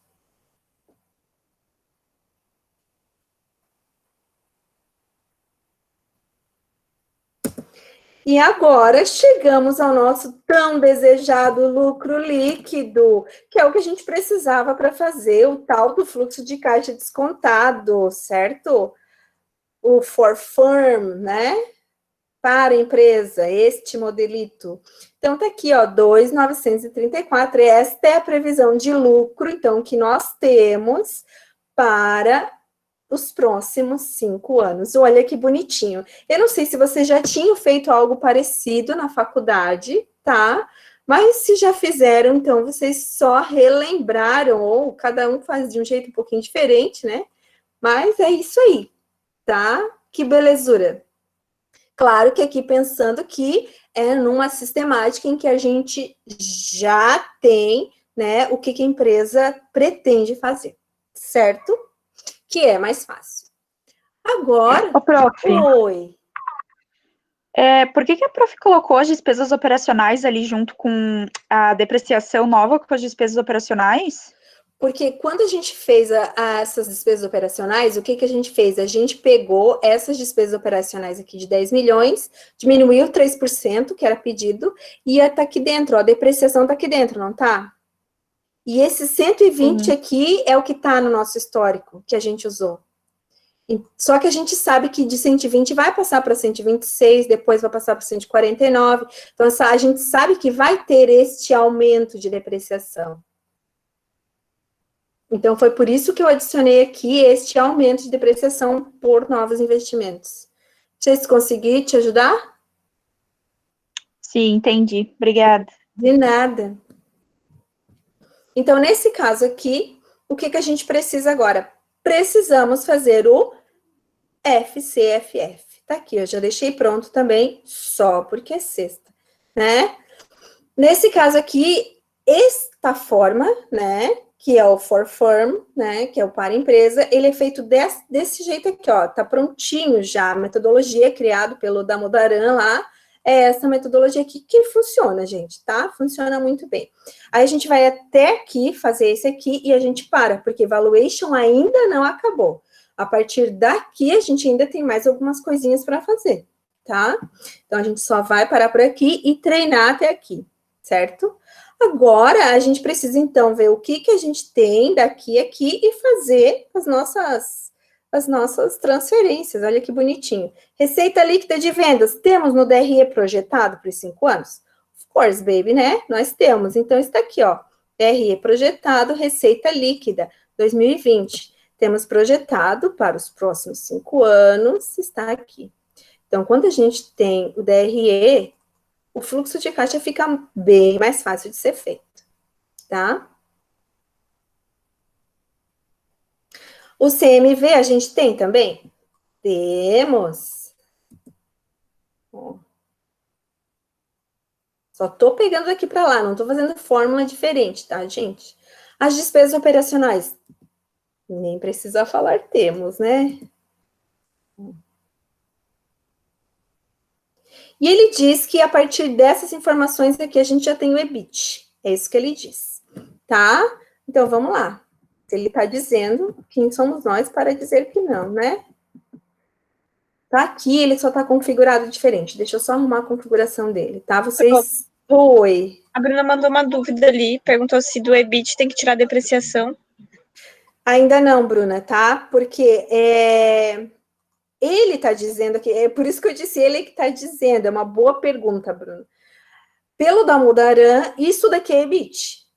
E agora chegamos ao nosso tão desejado lucro líquido, que é o que a gente precisava para fazer o tal do fluxo de caixa descontado, certo? O for firm, né? Para a empresa, este modelito. Então, tá aqui, ó, 2.934, esta é a previsão de lucro, então, que nós temos para os próximos 5 anos. Olha que bonitinho. Eu não sei se vocês já tinham feito algo parecido na faculdade, tá? Mas se já fizeram, então, vocês só relembraram, ou cada um faz de um jeito um pouquinho diferente, né? Mas é isso aí, tá? Que belezura. Claro que aqui pensando que é numa sistemática em que a gente já tem, né, o que a empresa pretende fazer, certo? Que é mais fácil. Agora... Ô, prof. Oi. Por que a prof colocou as despesas operacionais ali junto com a depreciação nova com as despesas operacionais? Porque quando a gente fez essas despesas operacionais, o que a gente fez? A gente pegou essas despesas operacionais aqui de 10 milhões, diminuiu 3%, que era pedido, e tá aqui dentro, ó, a depreciação tá aqui dentro, não tá? E esse 120 aqui é o que tá no nosso histórico, que a gente usou. Só que a gente sabe que de 120 vai passar para 126, depois vai passar para 149. Então, a gente sabe que vai ter este aumento de depreciação. Então, foi por isso que eu adicionei aqui este aumento de depreciação por novos investimentos. Não sei se consegui te ajudar? Sim, entendi. Obrigada. De nada. Então, nesse caso aqui, o que a gente precisa agora? Precisamos fazer o FCFF. Tá aqui, eu já deixei pronto também, só porque é sexta, né? Nesse caso aqui, esta forma, né, que é o for firm, né, que é o para empresa, ele é feito desse jeito aqui, ó, tá prontinho já, a metodologia criada pelo Damodaran lá, é essa metodologia aqui que funciona, gente, tá? Funciona muito bem. Aí a gente vai até aqui, fazer esse aqui, e a gente para, porque valuation ainda não acabou. A partir daqui, a gente ainda tem mais algumas coisinhas para fazer, tá? Então, a gente só vai parar por aqui e treinar até aqui, certo? Agora, a gente precisa, então, ver o que a gente tem daqui a aqui e fazer as nossas transferências. Olha que bonitinho. Receita líquida de vendas. Temos no DRE projetado para os 5 anos? Of course, baby, né? Nós temos. Então, está aqui, ó. DRE projetado, receita líquida, 2020. Temos projetado para os próximos 5 anos, está aqui. Então, quando a gente tem o DRE, o fluxo de caixa fica bem mais fácil de ser feito, tá? O CMV a gente tem também? Temos. Só tô pegando daqui para lá, não tô fazendo fórmula diferente, tá, gente? As despesas operacionais. Nem precisa falar temos, né? E ele diz que a partir dessas informações aqui, a gente já tem o EBIT. É isso que ele diz, tá? Então, vamos lá. Ele está dizendo quem somos nós para dizer que não, né? Tá aqui, ele só está configurado diferente. Deixa eu só arrumar a configuração dele, tá? Vocês... Oi. A Bruna mandou uma dúvida ali, perguntou se do EBIT tem que tirar a depreciação. Ainda não, Bruna, tá? Porque ele está dizendo aqui, é por isso que eu disse ele que está dizendo, é uma boa pergunta, Bruna. Pelo Damodaran, isso daqui é EBIT.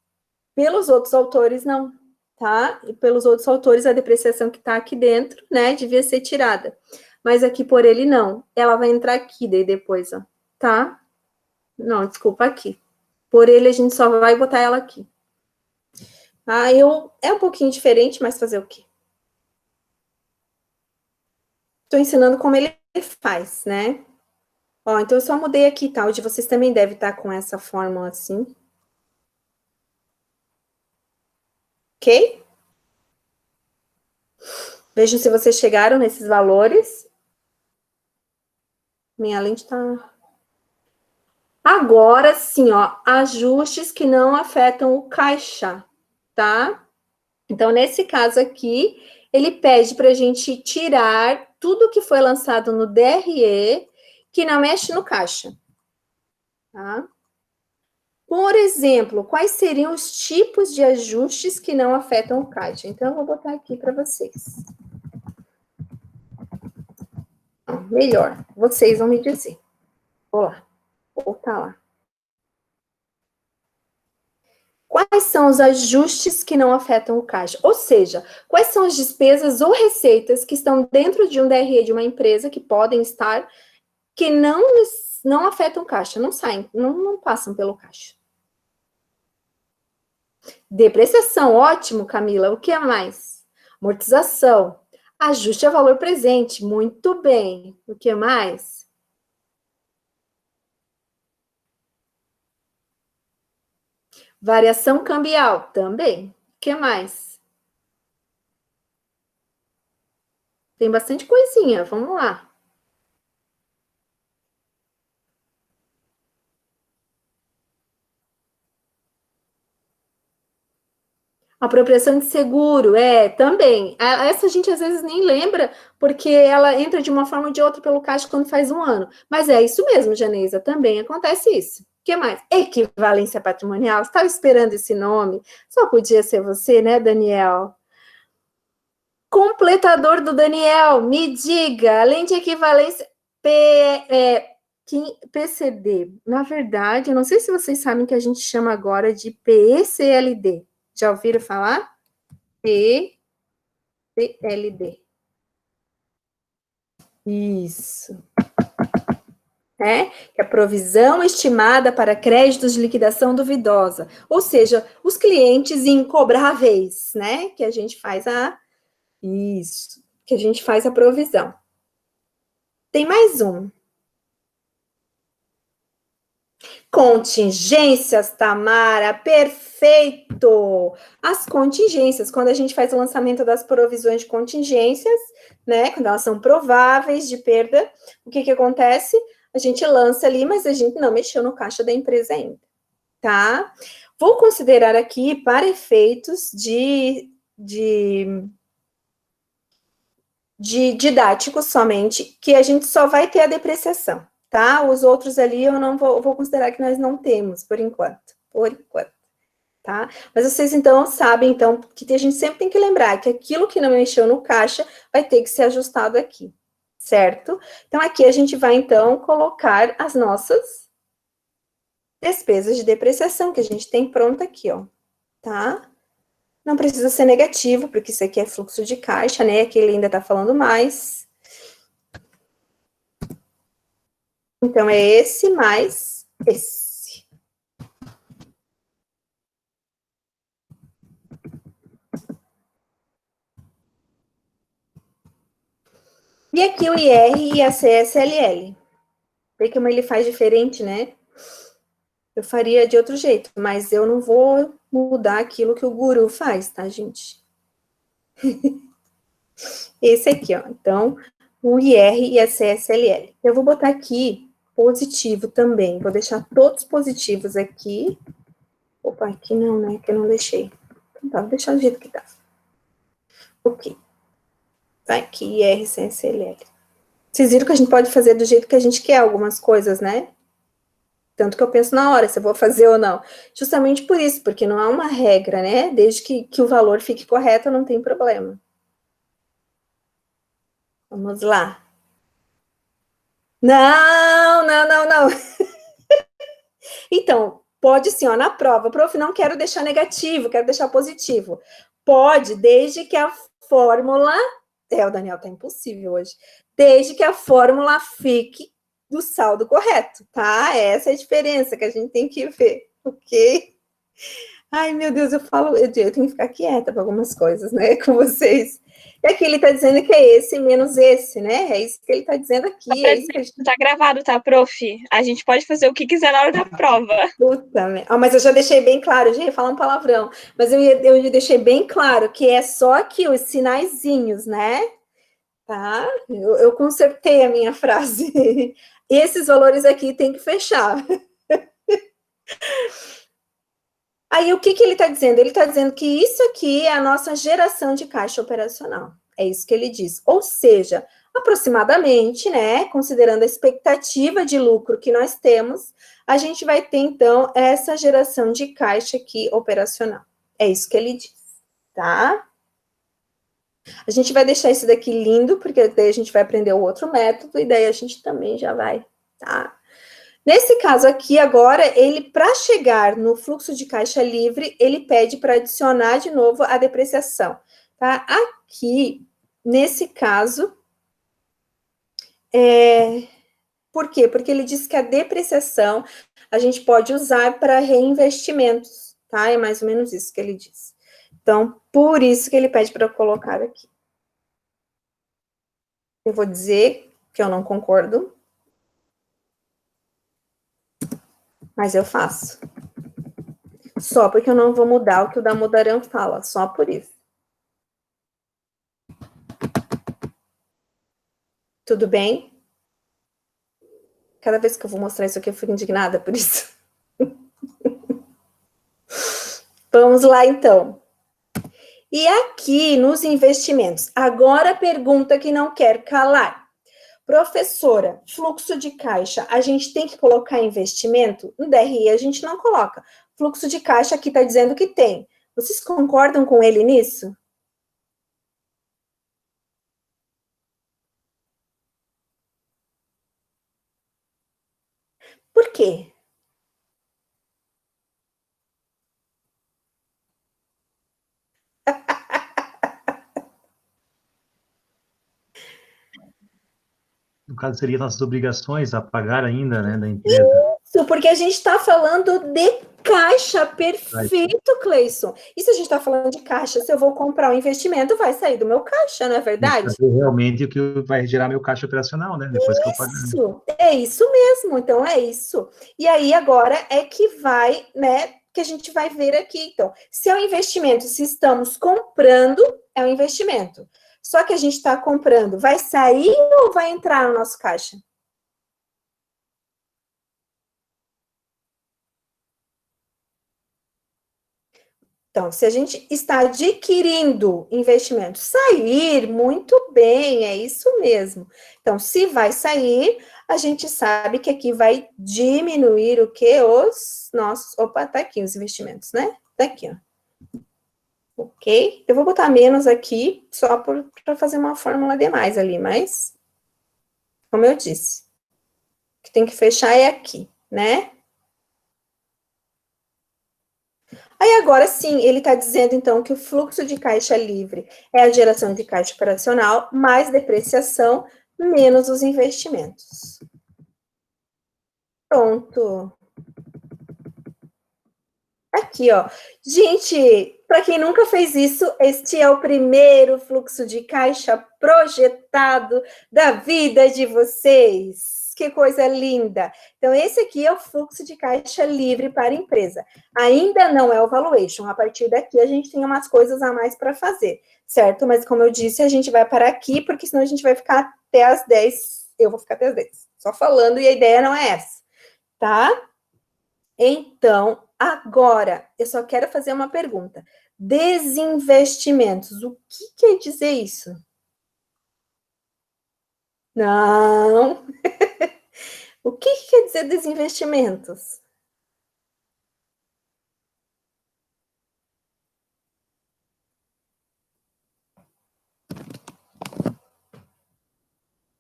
Pelos outros autores, não, tá? E pelos outros autores, a depreciação que está aqui dentro, né, devia ser tirada. Mas aqui por ele, não. Ela vai entrar aqui daí depois, ó, tá? Não, desculpa, aqui. Por ele, a gente só vai botar ela aqui. É um pouquinho diferente, mas fazer o quê? Estou ensinando como ele faz, né? Ó, então eu só mudei aqui, tá? O de vocês também deve estar com essa fórmula assim. Ok? Vejam se vocês chegaram nesses valores. Minha lente tá... Agora sim, ó, ajustes que não afetam o caixa, tá? Então, nesse caso aqui, ele pede para a gente tirar tudo que foi lançado no DRE que não mexe no caixa, tá? Por exemplo, quais seriam os tipos de ajustes que não afetam o caixa? Então, eu vou botar aqui para vocês. Melhor, vocês vão me dizer. Vou lá, vou botar lá. Quais são os ajustes que não afetam o caixa? Ou seja, quais são as despesas ou receitas que estão dentro de um DRE de uma empresa, que podem estar, que não afetam o caixa, não saem, não passam pelo caixa. Depreciação, ótimo, Camila. O que é mais? Amortização. Ajuste a valor presente, muito bem. O que mais? Variação cambial, também. O que mais? Tem bastante coisinha, vamos lá. Apropriação de seguro, também. Essa a gente às vezes nem lembra, porque ela entra de uma forma ou de outra pelo caixa quando faz um ano. Mas é isso mesmo, Janeisa, também acontece isso. O que mais? Equivalência patrimonial. Estava esperando esse nome? Só podia ser você, né, Daniel? Completador do Daniel, me diga, além de equivalência PCD, na verdade, eu não sei se vocês sabem que a gente chama agora de PECLD. Já ouviram falar? PCLD. Isso. Que é a provisão estimada para créditos de liquidação duvidosa. Ou seja, os clientes incobráveis, né? Que a gente faz que a gente faz a provisão. Tem mais um. Contingências, Tamara, perfeito! As contingências, quando a gente faz o lançamento das provisões de contingências, né, quando elas são prováveis de perda, o que acontece? A gente lança ali, mas a gente não mexeu no caixa da empresa ainda, tá? Vou considerar aqui, para efeitos didáticos somente, que a gente só vai ter a depreciação. Tá? Os outros ali eu não vou considerar que nós não temos, por enquanto. Tá? Mas vocês, então, sabem, então, que a gente sempre tem que lembrar que aquilo que não mexeu no caixa vai ter que ser ajustado aqui, certo? Então, aqui a gente vai, então, colocar as nossas despesas de depreciação, que a gente tem pronta aqui, ó, tá? Não precisa ser negativo, porque isso aqui é fluxo de caixa, né? Aqui ele ainda tá falando mais. Então, é esse mais esse. E aqui o IR e a CSLL. Vê como ele faz diferente, né? Eu faria de outro jeito, mas eu não vou mudar aquilo que o guru faz, tá, gente? Esse aqui, ó. Então, o IR e a CSLL. Eu vou botar aqui positivo também. Vou deixar todos positivos aqui. Opa, aqui não, né? Que eu não deixei. Então tá, vou deixar do jeito que tá. Ok. Vai aqui, IR, CSLL. Vocês viram que a gente pode fazer do jeito que a gente quer algumas coisas, né? Tanto que eu penso na hora se eu vou fazer ou não. Justamente por isso, porque não há uma regra, né? Desde que o valor fique correto, não tem problema. Vamos lá. Não. Então, pode sim, ó, na prova. Prof, não quero deixar negativo, quero deixar positivo. Pode, desde que a fórmula... o Daniel tá impossível hoje. Desde que a fórmula fique do saldo correto, tá? Essa é a diferença que a gente tem que ver, ok? Ai, meu Deus, eu tenho que ficar quieta para algumas coisas, né, com vocês. E aqui ele tá dizendo que é esse menos esse, né? É isso que ele tá dizendo aqui. É isso que a gente... Tá gravado, tá, prof? A gente pode fazer o que quiser na hora da prova. Puta, mas eu já deixei bem claro, eu já ia falar um palavrão, mas eu deixei bem claro que é só aqui os sinaizinhos, né? Tá? Eu consertei a minha frase. Esses valores aqui tem que fechar. Aí, o que ele está dizendo? Ele está dizendo que isso aqui é a nossa geração de caixa operacional. É isso que ele diz. Ou seja, aproximadamente, né, considerando a expectativa de lucro que nós temos, a gente vai ter, então, essa geração de caixa aqui operacional. É isso que ele diz, tá? A gente vai deixar isso daqui lindo, porque daí a gente vai aprender o outro método, e daí a gente também já vai, tá? Nesse caso aqui, agora, ele, para chegar no fluxo de caixa livre, ele pede para adicionar de novo a depreciação, tá? Aqui, nesse caso, por quê? Porque ele diz que a depreciação a gente pode usar para reinvestimentos, tá? É mais ou menos isso que ele diz. Então, por isso que ele pede para eu colocar aqui. Eu vou dizer que eu não concordo, mas eu faço. Só porque eu não vou mudar o que o Damodaran fala, só por isso. Tudo bem? Cada vez que eu vou mostrar isso aqui, eu fico indignada por isso. Vamos lá, então. E aqui, nos investimentos, agora a pergunta que não quer calar. Professora, fluxo de caixa, a gente tem que colocar investimento? No DRE a gente não coloca. Fluxo de caixa aqui está dizendo que tem. Vocês concordam com ele nisso? quê? No caso, seria nossas obrigações a pagar ainda, né, da empresa. Isso, porque a gente está falando de caixa, perfeito, Cleison. E se a gente está falando de caixa, se eu vou comprar um investimento, vai sair do meu caixa, não é verdade? Realmente o que vai gerar meu caixa operacional, né, depois que eu pagar. Isso, é isso mesmo, então é isso. E aí agora é que vai, né, que a gente vai ver aqui. Então, se é um investimento, se estamos comprando, é um investimento. Só que a gente está comprando, vai sair ou vai entrar no nosso caixa? Então, se a gente está adquirindo investimento, sair, muito bem, é isso mesmo. Então, se vai sair, a gente sabe que aqui vai diminuir o que? Os nossos... Opa, tá aqui os investimentos, né? Tá aqui, ó. Ok? Eu vou botar menos aqui, só para fazer uma fórmula de mais ali, mas, como eu disse, o que tem que fechar é aqui, né? Aí agora sim, ele está dizendo então que o fluxo de caixa livre é a geração de caixa operacional mais depreciação menos os investimentos. Pronto. Aqui, ó. Gente, para quem nunca fez isso, este é o primeiro fluxo de caixa projetado da vida de vocês. Que coisa linda! Então, esse aqui é o fluxo de caixa livre para a empresa. Ainda não é o valuation. A partir daqui, a gente tem umas coisas a mais para fazer, certo? Mas, como eu disse, a gente vai parar aqui, porque senão a gente vai ficar até as 10. Eu vou ficar até as 10. Só falando, e a ideia não é essa, tá? Então, agora, eu só quero fazer uma pergunta. Desinvestimentos. O que quer dizer isso? Não. O que quer dizer desinvestimentos?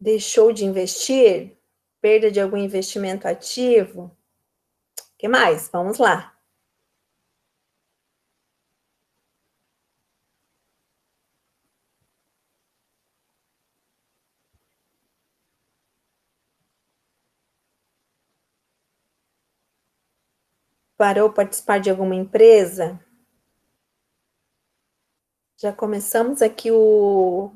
Deixou de investir? Perda de algum investimento ativo? O que mais? Vamos lá. Parou participar de alguma empresa? Já começamos aqui o...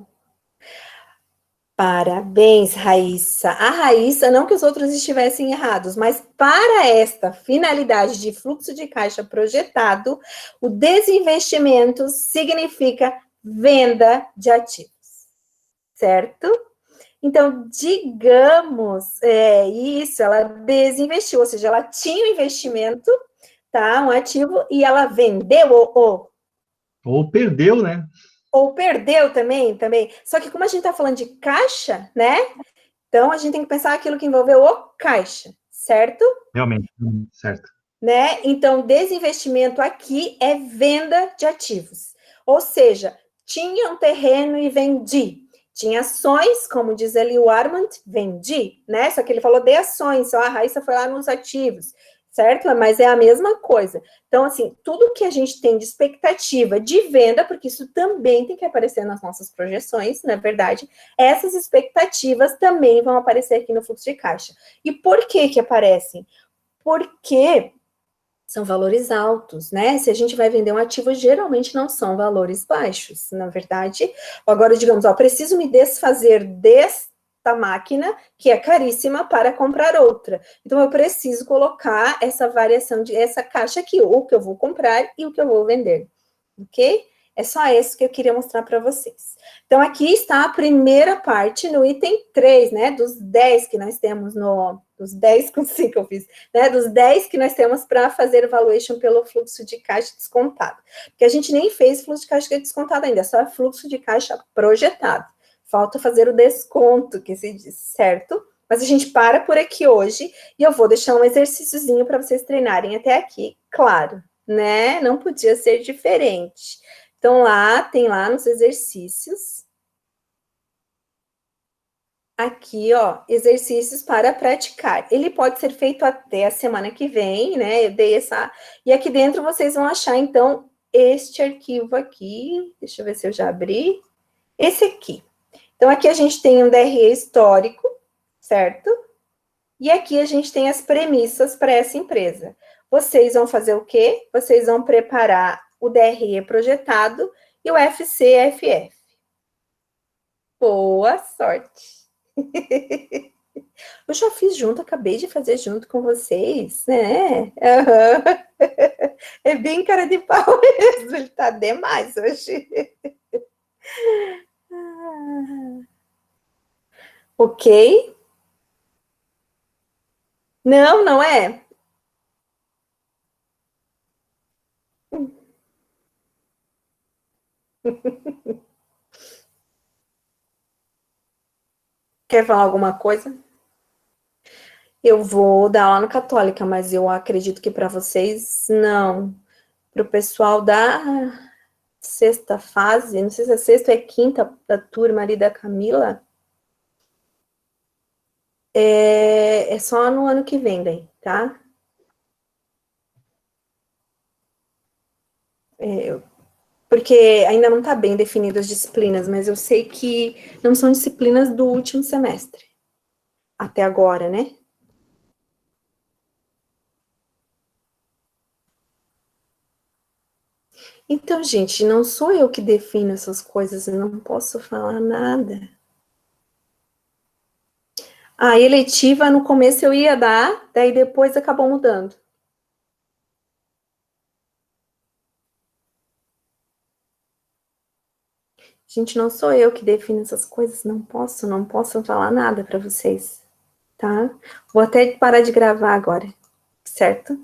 Parabéns, Raíssa. A Raíssa, não que os outros estivessem errados, mas para esta finalidade de fluxo de caixa projetado, o desinvestimento significa venda de ativos, certo? Então, digamos, isso, ela desinvestiu, ou seja, ela tinha um investimento, tá, um ativo, e ela vendeu Ou perdeu, né? ou perdeu também. Só que como a gente está falando de caixa, né? Então a gente tem que pensar aquilo que envolveu o caixa, certo? Realmente, certo. Né? Então, desinvestimento aqui é venda de ativos. Ou seja, tinha um terreno e vendi. Tinha ações, como diz ali o Armand, vendi, né? Só que ele falou de ações, só a Raíssa foi lá nos ativos, certo? Mas é a mesma coisa. Então, assim, tudo que a gente tem de expectativa de venda, porque isso também tem que aparecer nas nossas projeções, na verdade, essas expectativas também vão aparecer aqui no fluxo de caixa. E por que aparecem? Porque são valores altos, né? Se a gente vai vender um ativo, geralmente não são valores baixos, na verdade. Agora, digamos, ó, preciso me desfazer desta máquina, que é caríssima, para comprar outra. Então, eu preciso colocar essa variação, essa caixa aqui, o que eu vou comprar e o que eu vou vender, ok? É só isso que eu queria mostrar para vocês. Então, aqui está a primeira parte no item 3, né? Dos 10 que nós temos no... Dos 10 com 5 eu fiz, né? Dos 10 que nós temos para fazer evaluation pelo fluxo de caixa descontado. Porque a gente nem fez fluxo de caixa descontado ainda, é só fluxo de caixa projetado. Falta fazer o desconto, que se diz, certo? Mas a gente para por aqui hoje e eu vou deixar um exercíciozinho para vocês treinarem até aqui, claro, né? Não podia ser diferente. Então, lá, tem lá nos exercícios. aqui, ó, exercícios para praticar. Ele pode ser feito até a semana que vem, né? Eu dei essa. E aqui dentro vocês vão achar, então, este arquivo aqui. Deixa eu ver se eu já abri. Esse aqui. Então, aqui a gente tem um DRE histórico, certo? E aqui a gente tem as premissas para essa empresa. Vocês vão fazer o quê? Vocês vão preparar o DRE projetado e o FCFF. Boa sorte! Eu já fiz junto, acabei de fazer junto com vocês, né? Uhum. É bem cara de pau mesmo, ele tá demais hoje. Ok? Não, não é? Quer falar alguma coisa? Eu vou dar aula no Católica, mas eu acredito que para vocês, não. Para o pessoal da sexta fase, não sei se é sexta ou é quinta da turma ali da Camila, é só no ano que vem, daí, tá? Porque ainda não está bem definido as disciplinas, mas eu sei que não são disciplinas do último semestre. Até agora, né? Então, gente, não sou eu que defino essas coisas, eu não posso falar nada. A eletiva, no começo eu ia dar, daí depois acabou mudando. Gente, não sou eu que defino essas coisas, não posso falar nada para vocês, tá? Vou até parar de gravar agora, certo?